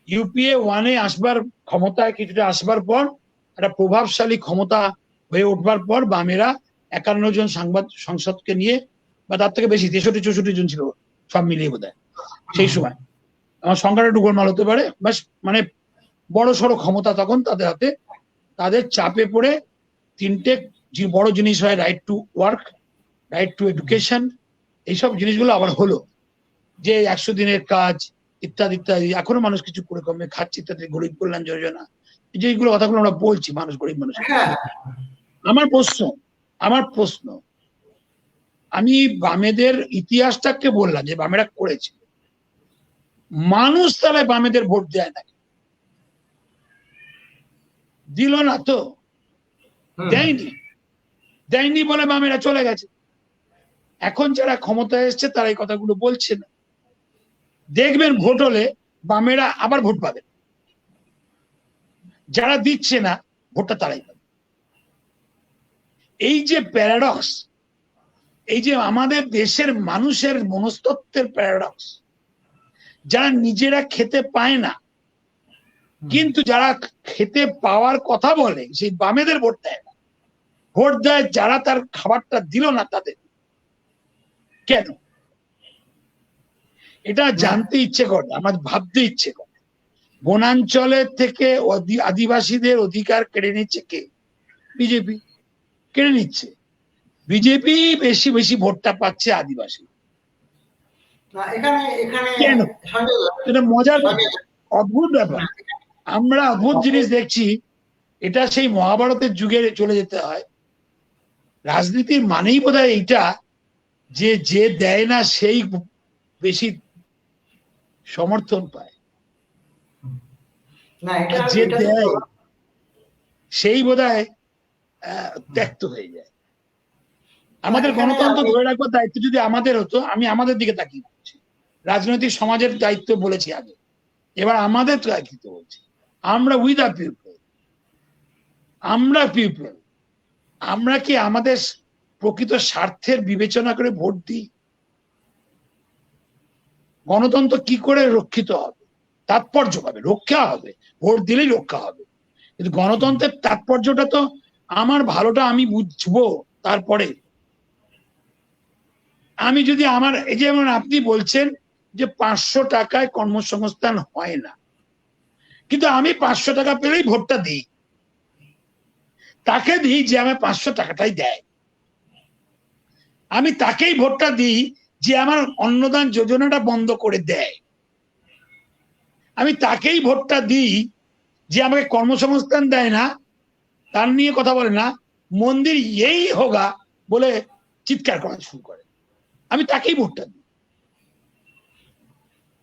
S2: ইউপিএ 1-এ আসবার ক্ষমতায় কিছুটা আসবার পর, একটা প্রভাবশালী ক্ষমতা হয়ে উঠবার পর বামেরা 51 জন সংসদকে নিয়ে, বা তার থেকে বেশি 63-64 জন ছিল সব মিলিয়ে বোধহয় সেই সময়, আমার সংখ্যাটা একটু গোলমাল হতে পারে, বাস মানে বড় সড়ো ক্ষমতা তখন তাদের হাতে। তাদের চাপে পড়ে 3টে বড় জিনিস হয়, right to work, right two education, এইসব জিনিসগুলো আবার হলো, যে 100 দিনের কাজ ইত্যাদি ইত্যাদি, এখনো মানুষ কিছু করে কমে খাচ্ছে ইত্যাদি, গরিব কল্যাণ যোজনা, যেগুলো কথাগুলো আমরা বলছি, মানুষ গরিব মানুষ। আমার প্রশ্ন, আমি বামেদের ইতিহাসটাকে বললাম যে বামেরা করেছে, মানুষ তাহলে বামেদের ভোট দেয় না, দিল না তো, দেয়নি বলে বামেরা চলে গেছে। এখন যারা ক্ষমতায় এসছে তারা এই কথাগুলো বলছে না, দেখবেন ভোট হলে বামেরা আবার ভোট পাবে, যারা দিচ্ছে না ভোটটা তারাই পাবে। এই যে প্যারাডক্স, এই যে আমাদের দেশের মানুষের মনস্তত্ত্বের প্যারাডক্স, যারা নিজেরা খেতে পায় না কিন্তু যারা খেতে পাওয়ার কথা বলে সেই বামেদের ভোট দেয় না, ভোট দেয় যারা তার খাবারটা দিল না তাদের। কেন? এটা জানতে ইচ্ছে করে, আমার ভাবতে ইচ্ছে করে। বনাঞ্চলের থেকে আদিবাসীদের অধিকার কেড়ে নিচ্ছে কে? বিজেপি কেড়ে নিচ্ছে। বিজেপি বেশি বেশি ভোটটা পাচ্ছে আদিবাসী। কেন? এটা মজার অদ্ভুত ব্যাপার, আমরা অদ্ভুত জিনিস দেখছি। এটা সেই মহাভারতের যুগে চলে যেতে হয়। রাজনীতির মানেই বোধহয় এইটা, যে যে দেয় না সেই বেশি সমর্থন পায়, যে দেয় সেই বোধহয় ত্যক্ত হয়ে যায়। আমাদের গণতন্ত্র ধরে রাখবার দায়িত্ব যদি আমাদের হতো, আমি আমাদের দিকে তাকিয়ে বলছি, রাজনৈতিক সমাজের দায়িত্ব বলেছি আগে, এবার আমাদের দায়িত্ব বলছি। আমরা উই দ্য পিপল, আমরা পিপল, আমরা কি আমাদের প্রকৃত স্বার্থের বিবেচনা করে ভোট দিই? গণতন্ত্র কি করে রক্ষিত হবে, তাৎপর্য পাবে, রক্ষা হবে, ভোট দিলেই রক্ষা হবে। কিন্তু গণতন্ত্রের তাৎপর্যটা তো আমার ভালোটা আমি বুঝবো, তারপরে আমি যদি আমার, এই যেমন আপনি বলছেন যে 500 টাকায় কর্মসংস্থান হয় না, কিন্তু আমি 500 টাকা পেলেই ভোটটা দিই, তাকে দিই যে আমার 500 টাকাটাই দেয়। আমি তাকেই ভোটটা দিই যে আমার অন্নদান যোজনাটা বন্ধ করে দেয়। আমি তাকেই ভোটটা দিই যে আমাকে কর্মসংস্থান দেয় না, তার নিয়ে কথা বলে না, মন্দির এই হোগা বলে চিৎকার করা শুরু করে। আমি তাকেই ভোটটা দিই,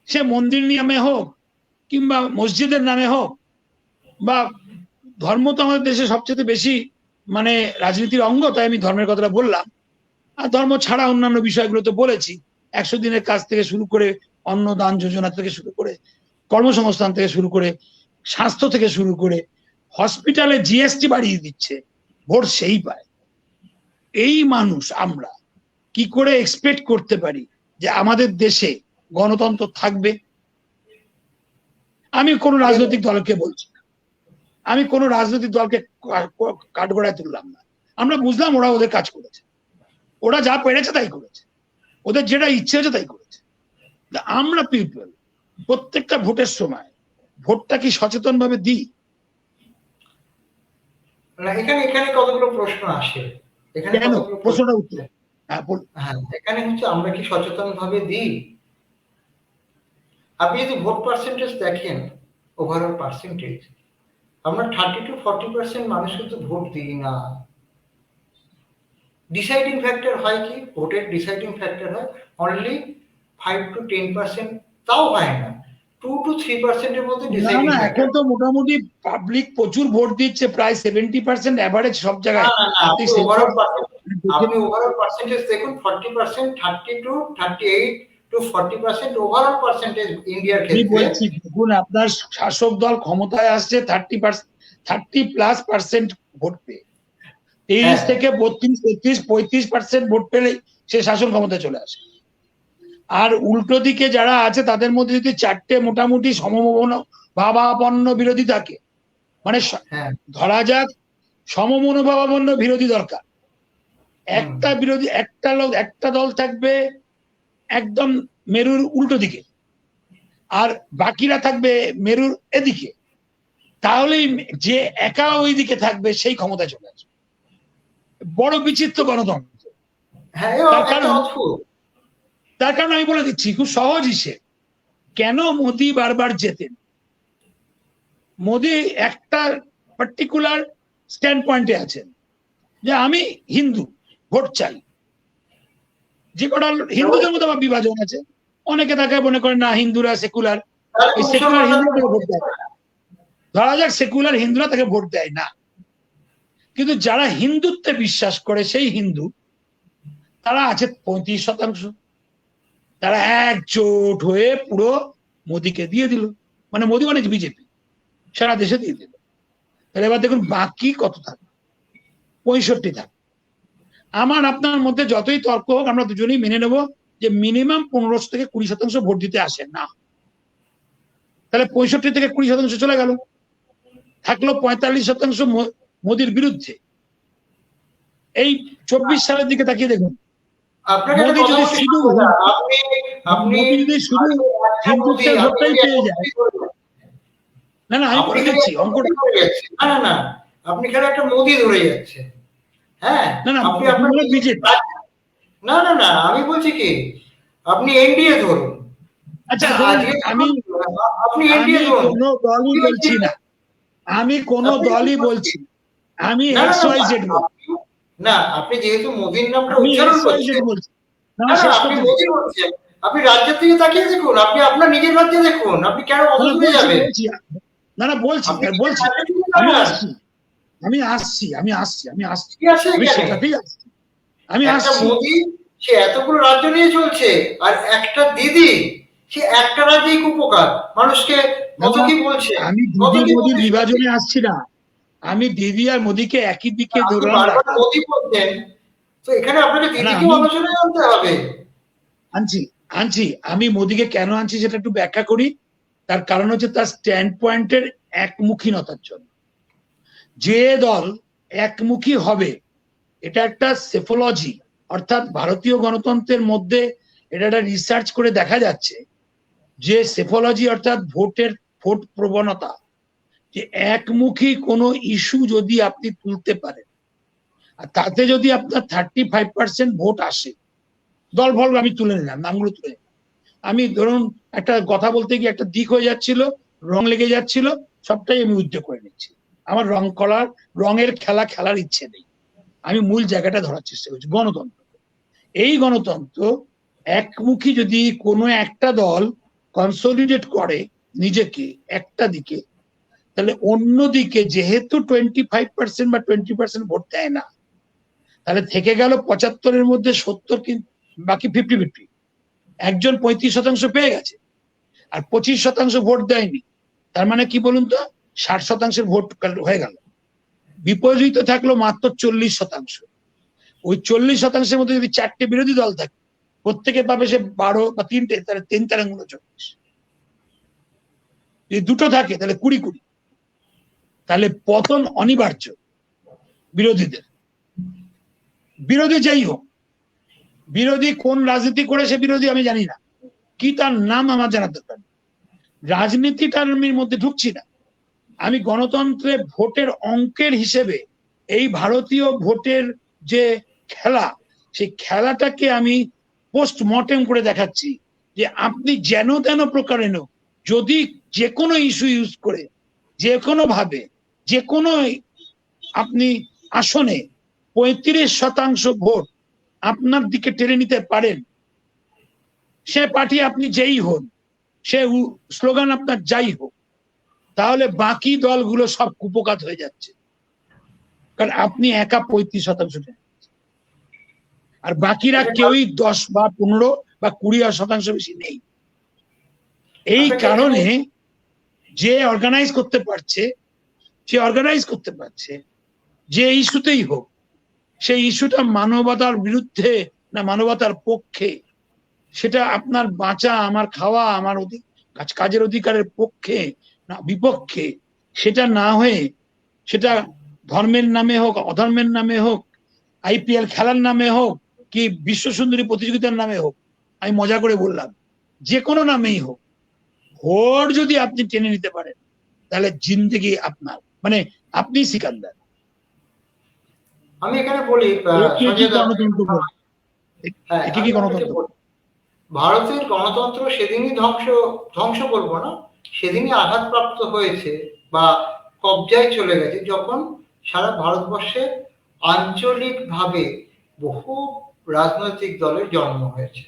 S2: সে মন্দির নামে হোক কিংবা মসজিদের নামে হোক, বা ধর্ম তো আমাদের দেশে সবচেয়ে বেশি মানে রাজনীতির অঙ্গ, তাই আমি ধর্মের কথাটা বললাম। আর ধর্ম ছাড়া অন্যান্য বিষয়গুলো তো বলেছি, 100 দিনের কাজ থেকে শুরু করে, অন্নদান যোজনা থেকে শুরু করে, কর্মসংস্থান থেকে শুরু করে, স্বাস্থ্য থেকে শুরু করে, হসপিটালে জিএসটি বাড়িয়ে দিচ্ছে, ভোট সেই পায়। এই মানুষ আমরা কি করে এক্সপেক্ট করতে পারি যে আমাদের দেশে গণতন্ত্র থাকবে? আমি কোন রাজনৈতিক দলকে বলছি না, আমি কোন রাজনৈতিক দলকে কাঠগড়ায় তুললাম না। আমরা বুঝলাম ওরা ওদের কাজ করেছে, ওরা যা পেরেছে তাই করেছে, ওদের যেটা ইচ্ছে হয়েছে তাই করেছে। আমরা পিপল প্রত্যেকটা ভোটের সময় ভোটটা কি সচেতন ভাবে দিই?
S3: এখানে কতগুলো প্রশ্ন আসে,
S2: প্রশ্নটা উত্তর
S3: এখানে হচ্ছে আমরা কি সচেতন ভাবে দিই? আপনি যদি ভোট পার্সেন্টেজ দেখেন, ওভারঅল পার্সেন্টেজ, আমরা 30-40% মানুষ কিন্তু ভোট দিই না। ডিসাইডিং ফ্যাক্টর হয় কি, ভোটের ডিসাইডিং ফ্যাক্টর হয় অনলি 5-10%, তাও হয় না, 2-3% এর মধ্যে ডিসাইডিং।
S2: না, এখন তো মোটামুটি পাবলিক প্রচুর ভোট দিচ্ছে, প্রায় 70% এভারেজ সব জায়গায়।
S3: আপনি ওভারঅল পার্সেন্টেজ দেখুন, 40%, 32, 38 to 40% ওভারঅল পার্সেন্টেজ ইন্ডিয়ার
S2: আমি
S3: ক্ষেত্রে।
S2: বলছি, দেখুন আপনার শাসক দল ক্ষমতায় আসছে 30+ % ভোট পেয়ে, 23 থেকে 32, 33, 35% ভোট পেলে সে শাসন ক্ষমতায় চলে আসে। আর উল্টো দিকে যারা আছে তাদের মধ্যে যদি 4টে মোটামুটি সমমনোভাবাপন্ন বিরোধী থাকে, মানে
S3: হ্যাঁ,
S2: ধরা যাক সমমনোভাবাপন্ন বিরোধী দরকার, একটা বিরোধী একটা দল থাকবে একদম মেরুর উল্টো দিকে, আর বাকিরা থাকবে মেরুর এদিকে, তাহলেই যে একা ওই দিকে থাকবে সেই ক্ষমতায় চলে আসবে। বড় বিচিত্র গণতন্ত্র।
S3: হ্যাঁ,
S2: তার কারণ আমি বলে দিচ্ছি খুব সহজ হিসেব, কেন মোদি বারবার জেতেন। মোদি একটা পার্টিকুলার স্ট্যান্ড পয়েন্টে আছেন যে আমি হিন্দু, ভোট চাই। যে কটা হিন্দুদের মধ্যে আবার বিভাজন আছে, অনেকে তাকে মনে করেন না হিন্দুরা সেকুলার, ওই সেকুলার হিন্দুরা ভোট দেয়। ধরা যাক সেকুলার হিন্দুরা তাকে ভোট দেয় না, কিন্তু যারা হিন্দুত্বে বিশ্বাস করে সেই হিন্দু তারা আছে 35%। তারা একজোট হয়ে পুরো মোদিকে দিয়ে দিল, মানে মোদি মানে বিজেপি সারা দেশে দিয়ে দিল। তাহলে এবার দেখুন বাকি কত থাকে, 65 থাকে। আমার আপনার মধ্যে যতই তর্ক হোক আমরা দুজনেই মেনে নেব যে মিনিমাম 15 থেকে 20% ভোট দিতে আসে না। তাহলে 65 থেকে 20% চলে গেল, থাকলো 45% মোদির বিরুদ্ধে। এই 24 সালের দিকে তাকিয়ে দেখুন, মোদি যদি শুধু হিন্দুত্বের ভোটটাই পেয়ে যায়, না আমি বলে দিচ্ছি অঙ্কটা,
S3: না আপনি এখানে একটা মোদি ধরে যাচ্ছে। হ্যাঁ, আপনি আপনার
S2: বিজেপি,
S3: না আমি বলছি কি আপনি এনডিএ ধরুন।
S2: আচ্ছা আমি কোনো দলই বলছি না, আমি কোনো দলই বলছি, আমি XYZ বলছি।
S3: না, আপনি যেহেতু মোদির নামটা উচ্চারণ করছেন, আপনি মোদি বলছেন, আপনি রাজ্যের দিকে তাকিয়ে দেখুন, আপনি আপনার নিজের রাজ্যে দেখুন, আপনি কেন অদূরে যাবেন?
S2: বলছি আমি আসছি সেটাতেই আসছি।
S3: একটা মোদি সে এতগুলো রাজ্য নিয়ে চলছে, আর একটা দিদি সে একটা রাজ্যেই উপকার মানুষকে কত কি বলছে।
S2: আমি দিদি মোদির বিভাজনে আসছি না, আমি দিদি আর মোদিকে একই দিকে ধরলাম।
S3: মোদি বলছেন তো এখানে আপনাকে দিদিকে আলোচনায় আনতে হবে।
S2: আনছি আমি মোদিকে কেন আনছি সেটা একটু ব্যাখ্যা করি। তার কারণ হচ্ছে তার স্ট্যান্ড পয়েন্টের একমুখীনতার জন্য। যে দল একমুখী হবে, এটা একটা সেফোলজি, অর্থাৎ ভারতীয় গণতন্ত্রের মধ্যে এটা একটা রিসার্চ করে দেখা যাচ্ছে যে সেফোলজি অর্থাৎ ভোট প্রবণতা, যে একমুখী কোনো ইস্যু যদি আপনি তুলতে পারেন আর তাতে যদি আপনার 35% ভোট আসে, দল ভল আমি তুলে নিলাম, নামগুলো তুলে নিলাম, আমি ধরুন একটা কথা বলতে গিয়ে একটা দিক হয়ে যাচ্ছিল, রং লেগে যাচ্ছিল, সবটাই আমি উদ্যোগ করে নিচ্ছি। আমার রঙের খেলার ইচ্ছে নেই, আমি মূল জায়গাটা ধরার চেষ্টা করছি। গণতন্ত্র, এই গণতন্ত্র একমুখী যদি কোনো একটা দল কনসলিডেট করে নিজেকে একটা দিকে, তাহলে অন্যদিকে যেহেতু 25% বা 20% ভোট দেয় না, তাহলে থেকে গেল 75-এর মধ্যে 70, কিন্তু বাকি 50-50। একজন 35% পেয়ে গেছে আর 25% ভোট দেয়নি, তার মানে কি বলুন তো, 60% ভোট হয়ে গেল। বিপরীত থাকলো মাত্র 40%। ওই 40%-এর মধ্যে যদি 4টে বিরোধী দল থাকে, প্রত্যেকে পাবে সে 12 বা 3টে, তাহলে 3 × 40। যদি দুটো থাকে তাহলে 20-20। তাহলে পতন অনিবার্য বিরোধীদের। বিরোধী যাই হোক, বিরোধী কোন রাজনীতি করে সে বিরোধী আমি জানি না, কি তার নাম আমার জানার দরকার। রাজনীতিটার মধ্যে ঢুকছি না, আমি গণতন্ত্রে ভোটের অঙ্কের হিসেবে এই ভারতীয় ভোটের যে খেলা, সেই খেলাটাকে আমি পোস্টমর্টেম করে দেখাচ্ছি যে আপনি যেন তেন প্রকারেণ যদি যে কোনো ইস্যু ইউজ করে, যে কোনো ভাবে, যে কোনো আপনি আসনে 35% ভোট আপনার দিকে টেনে নিতে পারেন, সে পার্টি আপনি যেই হন, সে স্লোগান আপনার যাই হোক, তাহলে বাকি দলগুলো সব কুপকাত হয়ে যাচ্ছে, কারণ আপনি একা 35%। আর বাকিরা কেউই 10 বা 15 বা 20% বেশি নেই। এই কারণে যে অর্গানাইজ করতে পারছে, যে ইস্যুতেই হোক, সেই ইস্যুটা মানবতার বিরুদ্ধে না মানবতার পক্ষে, সেটা আপনার বাঁচা, আমার খাওয়া, আমার কাজের অধিকারের পক্ষে না বিপক্ষে, সেটা না হয়ে সেটা ধর্মের নামে হোক, অধর্মের নামে হোক, IPL খেলার নামে হোক, কি বিশ্ব সুন্দরী প্রতিযোগিতার নামে হোক, আমি মজা করে বললাম, যে কোনো নামেই হোক, ভোট যদি আপনি টেনে নিতে পারেন তাহলে জিন্দেগি আপনার, মানে আপনি সিকান্দার।
S3: আমি এখানে বলি ভারতের গণতন্ত্র সেদিনই ধ্বংস করবো না, সেদিনই আঘাতপ্রাপ্ত হয়েছে বা কবজায় চলে গেছে যখন সারা ভারতবর্ষে আঞ্চলিকভাবে বহু রাজনৈতিক দলের জন্ম হয়েছে।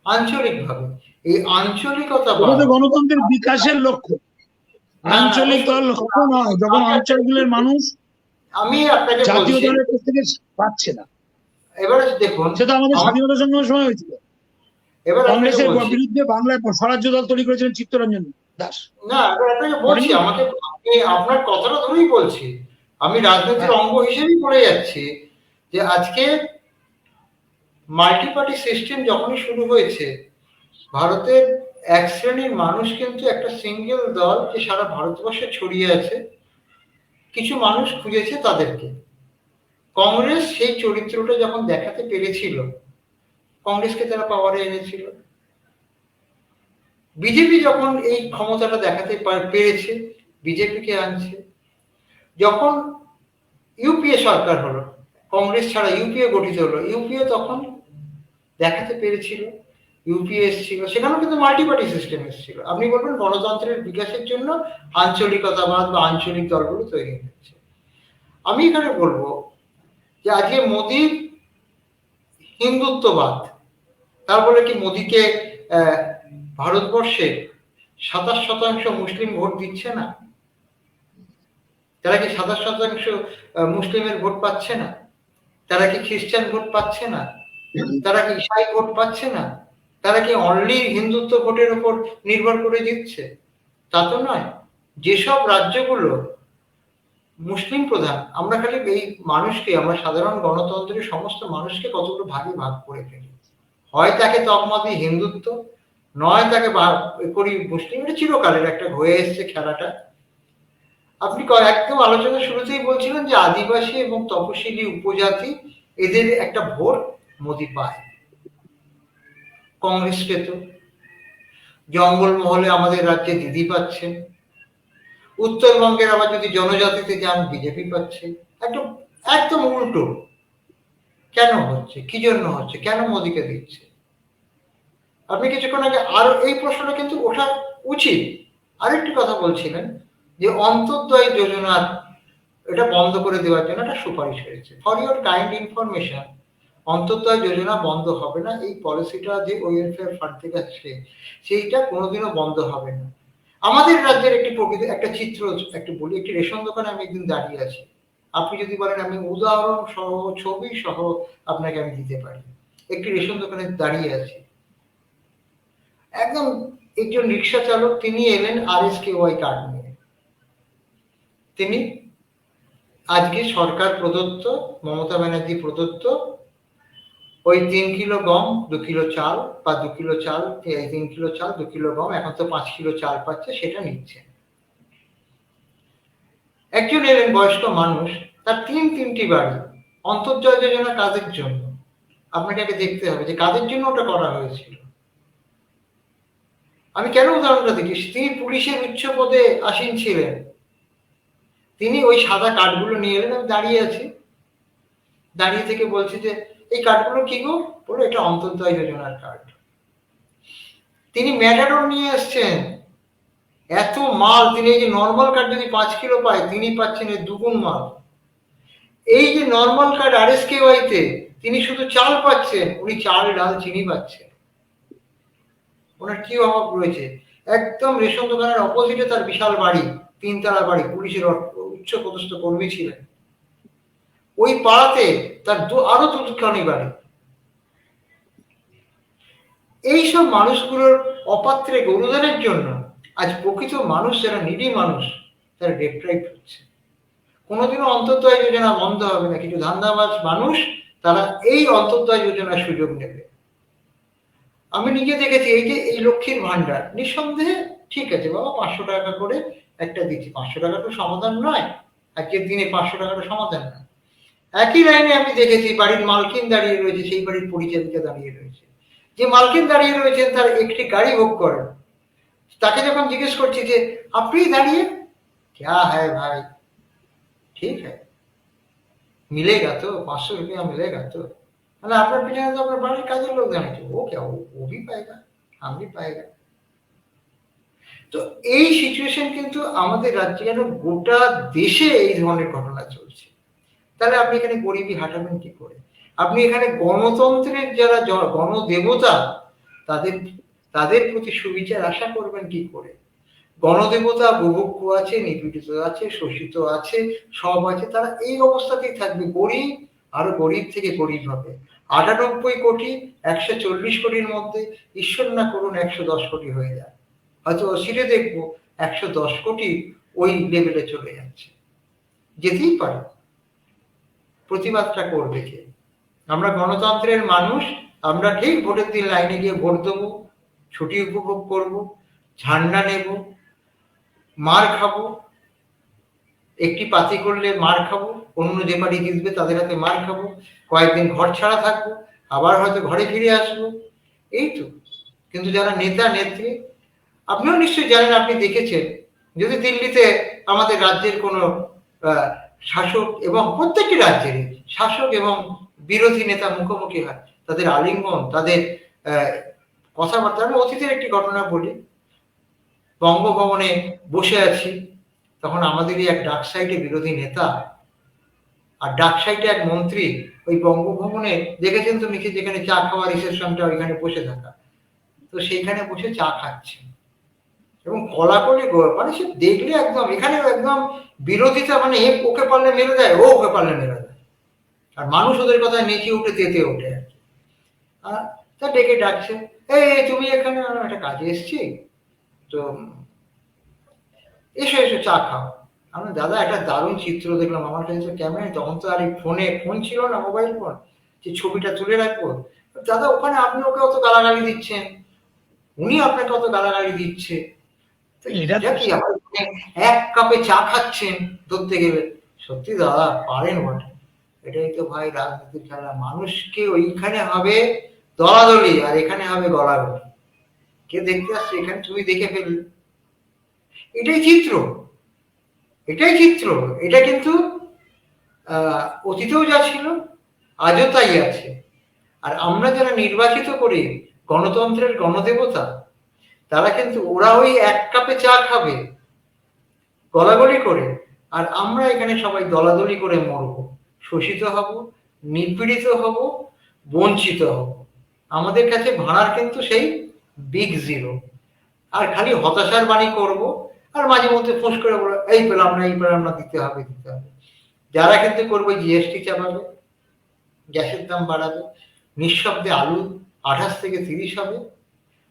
S3: আঞ্চলিকভাবে এই আঞ্চলিকতা
S2: গণতন্ত্রের বিকাশের লক্ষ্য, আঞ্চলিক দল নয়, যখন অঞ্চলগুলোর মানুষ
S3: আমি আপনাকে
S2: জাতীয় দলের কাছ থেকে পাচ্ছে না।
S3: এবারে দেখুন,
S2: সেটা আমাদের স্বাধীনতা সংগ্রামের সময় হয়েছিল। কংগ্রেসের বিরুদ্ধে বাংলায় স্বরাজ্য দল তৈরি করেছিলেন চিত্তরঞ্জন দাস।
S3: না, এবার আপনাকে বলছি, আমাকে আপনার কথাটা ধরেই বলছি, আমি রাজনীতির অঙ্গ হিসেবেই বলে যাচ্ছি যে আজকে মাল্টিপার্টি সিস্টেম যখনই শুরু হয়েছে, ভারতের এক শ্রেণীর মানুষ কিন্তু একটা সিঙ্গেল দল যে সারা ভারতবর্ষে ছড়িয়ে আছে, কিছু মানুষ খুঁজেছে তাদেরকে। কংগ্রেস সেই চরিত্রটা যখন দেখাতে পেরেছিল, কংগ্রেসকে তারা পাওয়ারে এনেছিল। বিজেপি যখন এই ক্ষমতাটা দেখাতে পেরেছে, বিজেপিকে আনছে। যখন ইউপিএ সরকার হলো, কংগ্রেস ছাড়া ইউপিএ গঠিত হলো, ইউপিএ তখন দেখাতে পেরেছিল, ইউপিএ এসেছিল, সেখানেও কিন্তু মাল্টিপার্টি সিস্টেম এসেছিল। আপনি বলবেন গণতন্ত্রের বিকাশের জন্য আঞ্চলিকতাবাদ বা আঞ্চলিক দলগুলো তৈরি হয়েছে। আমি এখানে বলবো যে আজকে মোদির হিন্দুত্ববাদ, তার বলে কি মোদিকে ভারতবর্ষে 27% মুসলিম ভোট দিচ্ছে না? তারা কি 27% মুসলিমের ভোট পাচ্ছে না? তারা কি খ্রিস্টান ভোট পাচ্ছে না? তারা কি ইসাই ভোট পাচ্ছে না? তারা কি অনলি হিন্দুত্ব ভোটের উপর নির্ভর করে জিতছে? তা তো নয়। যেসব রাজ্যগুলো মুসলিম প্রধান, আমরা খালি এই মানুষকে, আমরা সাধারণ গণতন্ত্রের সমস্ত মানুষকে কতগুলো ভাগে ভাগ করে ফেলি। হয় তাকে তকমা দিই হিন্দুত্ব, নয় তাকে করি মুসলিম। এটা চিরকালের একটা হয়ে এসছে খেলাটা। আপনি একদম আলোচনা শুরুতেই বলছিলেন যে আদিবাসী এবং তপশিলি উপজাতি, এদের একটা ভোট মোদি পায়, কংগ্রেস পেত। জঙ্গলমহলে আমাদের রাজ্যে দিদি পাচ্ছেন, উত্তরবঙ্গের আবার যদি জনজাতিতে যান বিজেপি পাচ্ছে। একদম একদম উল্টো। কেন হচ্ছে? কি জন্য হচ্ছে? কেন মোদিকে দিচ্ছে? আপনি কিছুক্ষণ আগে আরো এই প্রশ্নটা কিন্তু ওঠা উচিত। আরেকটি কথা বলছিলেন যে অন্তর্দয় যোজনার এটা বন্ধ করে দেওয়ার জন্য একটা সুপারিশ হয়েছে। ফর ইউর কাইন্ড ইনফরমেশন, অন্তর্দয় যোজনা বন্ধ হবে না। এই পলিসিটা যে ওয়েলফেয়ার ফান্ড থেকে আসছে, সেইটা কোনোদিনও বন্ধ হবে না। আমাদের রাজ্যের একটা চিত্র একটু বলি। একটি রেশন দোকানে আমি একদিন দাঁড়িয়ে আছি। আপনি যদি বলেন আমি উদাহরণ সহ, ছবি সহ আপনাকে আমি দিতে পারি। একটি রেশন দোকানে দাঁড়িয়ে আছি, একদম একজন রিক্সা চালক, তিনি এলেন RSKY কার্ড নিয়ে। তিনি আজকে সরকার প্রদত্ত, মমতা ব্যানার্জি প্রদত্ত ওই 3 কিলো গম 2 কিলো চাল, বা 2 কিলো চাল 3 কিলো চাল 2 কিলো গম, এখন তো 5 কিলো চাল পাচ্ছে, সেটা নিচ্ছে। একজন এলেন বয়স্ক মানুষ, তার তিনটি বাড়ি। অন্তর্জয় যোজনা কাদের জন্য? আপনাকে আগে দেখতে হবে যে কাদের জন্য ওটা করা হয়েছিল। আমি কেন উদাহরণটা দেখি, তিনি পুলিশের উচ্চ পদে আসীন ছিলেন। তিনি ওই সাদা কার্ডগুলো নিয়ে এলেন। আমি দাঁড়িয়ে আছি, দাঁড়িয়ে থেকে বলছি যে এই কার্ডগুলো কি গো? বলে এটা অন্তর্দয় যোজনার কার্ড। তিনি ম্যাটাডোর নিয়ে এসছেন, এত মাল। তিনি এই যে নর্মাল কার্ড যদি 5 কিলো পায়, তিনি পাচ্ছেন এর 2 গুণ মাল। এই যে নর্মাল কার্ড RSKY তে তিনি শুধু চাল পাচ্ছেন, উনি চাল ডাল চিনি পাচ্ছেন। ওনার কি অভাব রয়েছে? একদম রেশন দোকানের অপোজিটে তার বিশাল বাড়ি, 3 তলা বাড়ি, পুলিশের উচ্চ পদস্থ কর্মী ছিলেন। ওই পাড়াতে তার আরো 2খানি বাড়ি, এইসব মানুষগুলোর অপাত্রে গরুদানের জন্য আজ প্রকৃত মানুষ, যারা নিরীহ মানুষ, তারা ডেপ্রাইভ হচ্ছে। কোনোদিনও অন্তর্দয় যোজনা বন্ধ হবে না। কিছু ধান্দাবাজ মানুষ তারা এই অন্তর্দয় যোজনার সুযোগ নেবে। আমি নিজে দেখেছি, এই যে এই লক্ষ্মীর ভান্ডার, নিঃসন্দেহে ঠিক আছে বাবা, 500 টাকা করে একটা দিচ্ছি। 500 টাকা তো সমাধান নয়, আজকের দিনে 500 টাকাটা সমাধান নয়। একই লাইনে আমি দেখেছি বাড়ির মালকিন দাঁড়িয়ে রয়েছে, সেই বাড়ির পরিচারিকা দাঁড়িয়ে রয়েছে। যে মালকিন দাঁড়িয়ে রয়েছেন তার একটি গাড়ি ভোগ করেন। তাকে যখন জিজ্ঞেস করছি যে আপনি দাঁড়িয়ে क्या है भाई, ठीक है मिलेगा तो 500 रुपया मिलेगा तो, মানে আপনার পিছনে তো আপনার বাড়ির কাজের লোক দাঁড়িয়েছে, ও क्या वो भी पाएगा, हम भी पाएगा। তো এই সিচুয়েশন কিন্তু আমাদের রাজ্যে যেন গোটা দেশে এই ধরনের ঘটনা চলছে। তাহলে আপনি এখানে গরিবী হাঁটাবেন কি করে? আপনি এখানে গণতন্ত্রের যারা গণদেবতা, তাদের তাদের প্রতি সুবিচার আশা করবেন কি করে? গণদেবতা বুভুক্ষ আছে, নিপীড়িত আছে, শোষিত আছে, সব আছে, তারা এই অবস্থাতেই থাকবে। গরিব আরো গরিব থেকে গরিব হবে। 98 কোটি 140 কোটির মধ্যে ঈশ্বর না করুন 110 কোটি হয়ে যায়, হয়তো সিটে দেখবো 110 কোটি ওই লেভেলে চলে যাচ্ছে, যেতেই পারে। প্রতিবাদটা করবে কে? আমরা গণতন্ত্রের মানুষ, আমরা ঠিক ভোটের দিন লাইনে গিয়ে ভোট দেবো, ছুটি উপভোগ করব, ঝান্ডা নেব, মার খাবো, একটি পাতি করলে মার খাবো, অন্য যে পার্টি জিতবে তাদের হাতে মার খাবো, কয়েকদিন ঘর ছাড়া থাকবো, আবার হয়তো ঘরে ফিরে আসবো, এই তো। কিন্তু যারা নেতা নেত্রী, আপনিও নিশ্চয়ই জানেন, আপনি দেখেছেন, যদি দিল্লিতে আমাদের রাজ্যের কোনো শাসক এবং প্রত্যেকটি রাজ্যের শাসক এবং বিরোধী নেতা মুখোমুখি হয়, তাদের আলিঙ্গন, তাদের কথাবার্তা। আমি অতীতের একটি ঘটনা বলি। বঙ্গভবনে বসে আছি, তখন আমাদেরই এক ডাক সাইডে বিরোধী নেতা আর ডাক সাইডে এক মন্ত্রী ওই বঙ্গভবনে, দেখেছেন তো নিচে যেখানে চা খাওয়া রিসেপশনটা, ওইখানে বসে থাকা, তো সেইখানে বসে চা খাচ্ছে এবং কলাকলি, মানে সে দেখলে একদম এখানে একদম বিরোধিতা, মানে ওকে পারলে মেরে দেয়, ও ওকে পারলে মেরে দেয়, আর মানুষ ওদের কথায় নেচে উঠে তেতে ওঠে আর কি। তা ডেকে ডাকছে, এই তুমি এখানে, একটা কাজে এসছি তো এসো এসো চা খাও। আমি দাদা একটা দারুণ চিত্র দেখলাম, আমার কাছে ক্যামেরা তখন তো আর এই ফোন ছিল না, মোবাইল ফোন, যে ছবিটা তুলে রাখবো। দাদা ওখানে আপনি ওকে অত গালাগালি দিচ্ছেন, উনি আপনাকে অত গালাগালি দিচ্ছে, এটা কি? এক কাপে চা খাচ্ছেন ধরতে গেলে। সত্যি দাদা পারেন বটে, এটাই তো ভাই রাজনীতির খেলা। মানুষকে ওইখানে হবে দলাদলি আর এখানে হবে গলাগলি। কে দেখতে আসছে এখানে, তুমি দেখে ফেললে। এটাই চিত্র, এটাই চিত্র। এটা কিন্তু অতীতেও যা ছিল আজও তাই আছে। আর আমরা যারা নির্বাচিত করি গণতন্ত্রের গণদেবতা, তারা কিন্তু ওরা ওই এক কাপে চা খাবে গলাগলি করে, আর আমরা এখানে সবাই দলাদলি করে মরবো, শোষিত হব, নিপীড়িত হব, বঞ্চিত হব। আমাদের কাছে ভাড়ার কিন্তু সেই বিগ জিরো। আর খালি হতাশার বাণী করব, আর মাঝে মধ্যে ফোঁস করে বলো এই পেলাম না, এই পেলাম না, দিতে হবে দিতে হবে। যারা কিন্তু করবে জিএসটি চাপাবে, গ্যাসের দাম বাড়াবে, নিঃশব্দে আলু 28 থেকে 30 হবে।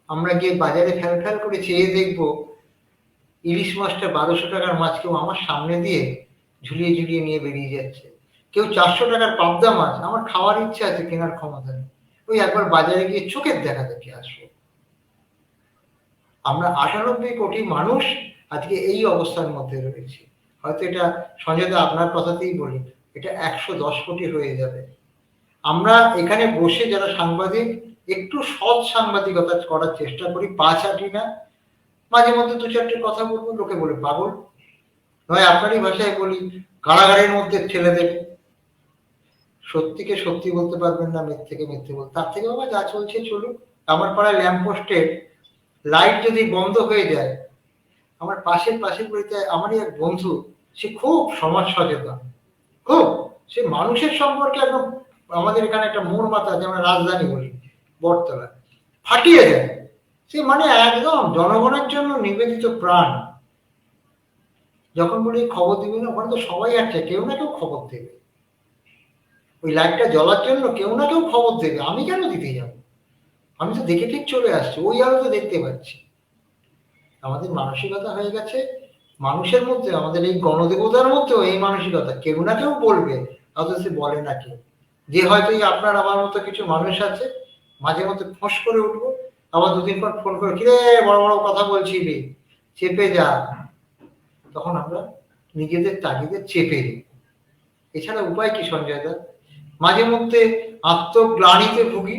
S3: আমরা গিয়ে বাজারে ফেল করে চেয়ে দেখবো ইলিশ মাছটা 1200 টাকার মাছ কেউ আমার সামনে দিয়ে ঝুলিয়ে ঝুলিয়ে নিয়ে বেরিয়ে যাচ্ছে। কেউ 400 টাকার পাবদা মাছ, আমার খাওয়ার ইচ্ছা আছে, কেনার ক্ষমতা নেই, ওই একবার বাজারে গিয়ে চোখের দেখা দেখে আসবো। আমরা 98 কোটি মানুষ আজকে এই অবস্থার মধ্যে রয়েছে। হয়তো এটা সঞ্জয়দা আপনার কথাতেই বলি, এটা 110 কোটি হয়ে যাবে। আমরা এখানে বসে যারা সাংবাদিক, একটু সৎ সাংবাদিকতা করার চেষ্টা করি, পা চাটি না, মাঝে মধ্যে 2-4টে কথা বলবো, লোকে বলে পাগল, নয় আপনারই ভাষায় বলি কারাগারের মধ্যে ঠেলে দেবে। সত্যিকে সত্যি বলতে পারবেন না, মিথ্যেকে মিথ্যে বলতে। তার থেকে বাবা যা চলছে চলুক। আমার পাড়ায় ল্যাম্পপোস্টে লাইট যদি বন্ধ হয়ে যায়, আমার পাশের বাড়িতে আমারই এক বন্ধু, সে খুব সমাজ সচেতন, খুব, সে মানুষের সম্পর্কে একদম, আমাদের এখানে একটা মোড় মাথা আছে, আমরা রাজধানী বলি, বটতলা, ফাটিয়ে দেয়। সে মানে একদম জনগণের জন্য নিবেদিত প্রাণ। যখন বলি খবর দিবি না, ওখানে তো সবাই আছে, কেউ না কেউ খবর দেবে, ওই লাইটটা জ্বলার জন্য কেউ না কেউ খবর দেবে, আমি কেন দিতে যাব? আমি তো দেখে ঠিক চলে আসছি, ওই আলো তো দেখতে পাচ্ছি। আমাদের মানসিকতা হয়ে গেছে মানুষের মধ্যে, আমাদের এই গণদেবতার মধ্যেও এই মানসিকতা, কেউ না কেউ বলবে, অথচ সে বলে না কেউ। যে হয়তো এই আপনার আমার মতো কিছু মানুষ আছে, মাঝে মধ্যে ফোঁস করে উঠবো, আবার দুদিন পর ফোন করে, কিরে বড় বড় কথা বলছিলি, চেপে যা। তখন আমরা নিজেদের তাগিদে চেপে দিই। এছাড়া উপায় কি সঞ্জয় দা? মাঝে মধ্যে আত্মগ্লানিতে ভুগি,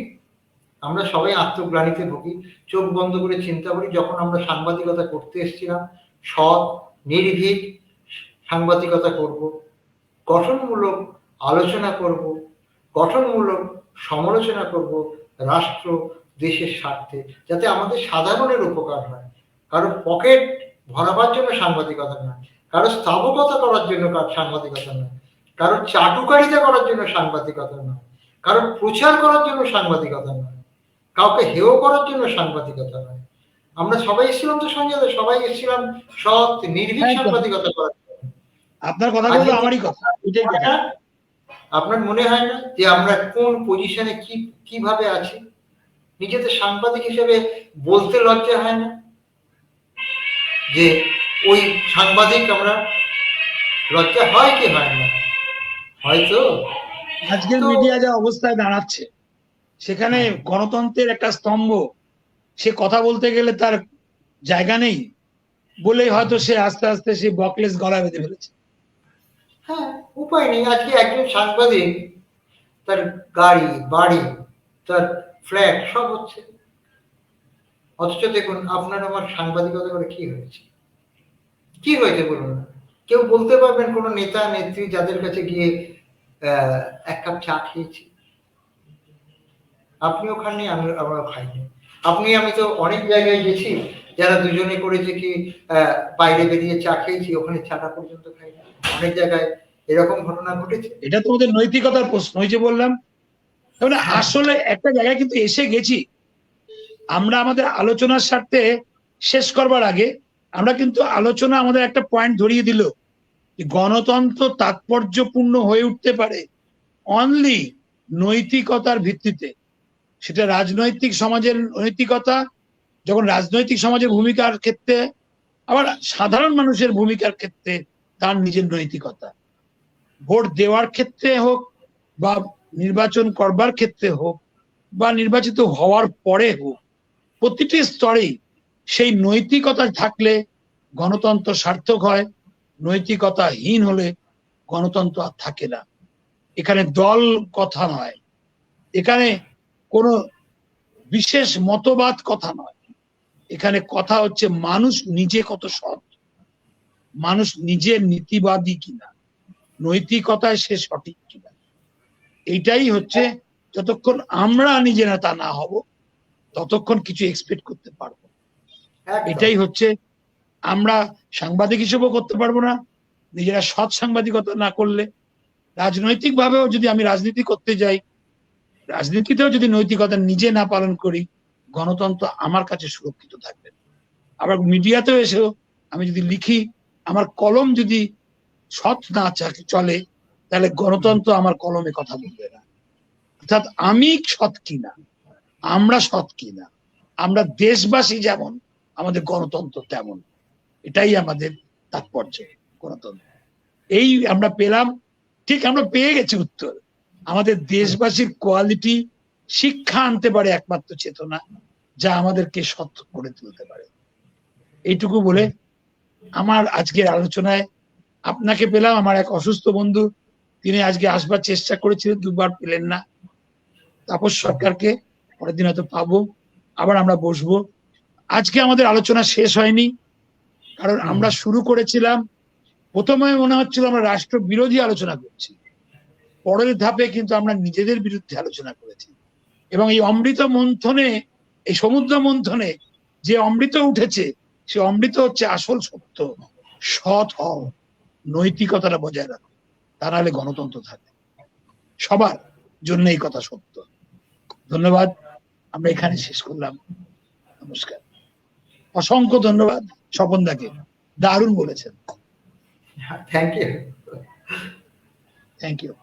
S3: আমরা সবাই আত্মগ্লানিতে ভুগি। চোখ বন্ধ করে চিন্তা করি, যখন আমরা সাংবাদিকতা করতে এসেছিলাম, সৎ নির্ভীক সাংবাদিকতা করব, গঠনমূলক আলোচনা করব, গঠনমূলক সমালোচনা করব, রাষ্ট্র দেশের স্বার্থে, যাতে আমাদের সাধারণের উপকার হয়। কারো পকেট ভরাবার জন্য সাংবাদিকতা নয়, কারো স্থাবকতা করার জন্য সাংবাদিকতা নয়, কারো চাটুকারিতা করার জন্য সাংবাদিকতা নয়, কারো প্রচার করার জন্য সাংবাদিকতা নয়, কাউকে হেয় করার জন্য সাংবাদিকতা নয়। আমরা সবাই এসেছিলাম তো সঞ্জয় দা, সবাই এসেছিলাম সৎ নির্ভীক সাংবাদিকতা করার জন্য।
S2: আপনার কথাগুলো আমারই কথা, এটাই কথা।
S3: আপনার মনে হয় না যে আমরা কোন পজিশনে কিভাবে আছি? নিজেদের সাংবাদিক হিসেবে বলতে লজ্জা হয় না যে ওই সাংবাদিক আমরা? লজ্জা হয় কি হয় না? হয়তো
S2: আজকের মিডিয়া যা অবস্থায় দাঁড়াচ্ছে, সেখানে গণতন্ত্রের একটা স্তম্ভ, সে কথা বলতে গেলে তার জায়গা নেই বলেই হয়তো সে আস্তে আস্তে সে বকলেস গলা বেঁধে ফেলেছে।
S3: হ্যাঁ, উপায় নেই। আজকে একজন সাংবাদিক, তার গাড়ি বাড়ি, তার ফ্ল্যাট সব হচ্ছে, অথচ দেখুন আপনার আমার সাংবাদিকতা করে কি হয়েছে? কি হয়েছে বলুন না? কেউ বলতে পারবেন কোন নেতা নেত্রী যাদের কাছে গিয়ে এক কাপ চা খেয়েছি? আপনিও খাননি, আমরাও খাইনি। আমি তো অনেক জায়গায় গেছি, যারা দুজনে করেছে কি বাইরে বেরিয়ে চা খেয়েছি, ওখানে চাটা পর্যন্ত খাইনি। অনেক জায়গায় এরকম ঘটনা ঘটেছে।
S2: এটা তো ওদের নৈতিকতার প্রশ্ন, ওই যে বললাম। আসলে একটা জায়গায় কিন্তু এসে গেছি আমরা। আমাদের আলোচনার স্বার্থে শেষ করবার আগে আমরা কিন্তু আলোচনা আমাদের একটা পয়েন্ট ধরিয়ে দিল, গণতন্ত্র তাৎপর্যপূর্ণ হয়ে উঠতে পারে অনলি নৈতিকতার ভিত্তিতে। সেটা রাজনৈতিক সমাজের নৈতিকতা, যখন রাজনৈতিক সমাজের ভূমিকার ক্ষেত্রে, আবার সাধারণ মানুষের ভূমিকার ক্ষেত্রে তার নিজের নৈতিকতা। ভোট দেওয়ার ক্ষেত্রে হোক, বা নির্বাচন করবার ক্ষেত্রে হোক, বা নির্বাচিত হওয়ার পরে হোক, প্রতিটি স্তরেই সেই নৈতিকতা থাকলে গণতন্ত্র সার্থক হয়। নৈতিকতাহীন হলে গণতন্ত্র আর থাকে না। এখানে দল কথা নয়, এখানে কোনো বিশেষ মতবাদ কথা নয়, এখানে কথা হচ্ছে মানুষ নিজে কত সৎ, মানুষ নিজে নীতিবাদী কিনা, নৈতিকতায় সে সঠিক কিনা। এইটাই হচ্ছে, যতক্ষণ আমরা নিজেরা তা না হব ততক্ষণ কিছু এক্সপেক্ট করতে পারবো। এটাই হচ্ছে, আমরা সাংবাদিক হিসেবেও করতে পারবো না নিজেরা সৎ সাংবাদিকতা না করলে। রাজনৈতিক ভাবেও যদি আমি রাজনীতি করতে যাই, রাজনীতিতেও যদি নৈতিকতা নিজে না পালন করি, গণতন্ত্র আমার কাছে সুরক্ষিত থাকবে। আবার মিডিয়াতেও এসেও আমি যদি লিখি, আমার কলম যদি সৎ না চলে, তাহলে গণতন্ত্র আমার কলমে কথা বলবে না। অর্থাৎ আমি সৎ কিনা, আমরা সৎ কিনা, আমরা দেশবাসী যেমন, আমাদের গণতন্ত্র তেমন। এটাই আমাদের তাৎপর্য, গণতন্ত্র। এই আমরা পেলাম, ঠিক আমরা পেয়ে গেছি উত্তর। আমাদের দেশবাসীর কোয়ালিটি শিক্ষা আনতে পারে একমাত্র চেতনা, যা আমাদেরকে সৎ করে তুলতে পারে। এইটুকু বলে আমার আজকের আলোচনায় আপনাকে পেলাম। আমার এক অসুস্থ বন্ধু, তিনি আজকে আসবার চেষ্টা করেছিলেন, দুবার পেলেন না। তাপস সরকারকে পরের দিন হয়তো পাবো, আবার আমরা বসবো। আজকে আমাদের আলোচনা শেষ হয়নি, কারণ আমরা শুরু করেছিলাম, প্রথমে মনে হচ্ছিল আমরা রাষ্ট্র বিরোধী আলোচনা করছি, পরের ধাপে কিন্তু আমরা নিজেদের বিরুদ্ধে আলোচনা করেছি। এবং এই অমৃত মন্থনে, এই সমুদ্র মন্থনে যে অমৃত উঠেছে, সে অমৃত হচ্ছে আসল সত্য। সৎ হও, নৈতিকতাটা বজায় রাখো, তা নাহলে গণতন্ত্র থাকে। সবার জন্য এই কথা সত্য। ধন্যবাদ, আমরা এখানে শেষ করলাম। নমস্কার। অসংখ্য ধন্যবাদ স্বপনদাকে, দারুণ বলেছেন।
S3: Thank you.
S2: Thank you.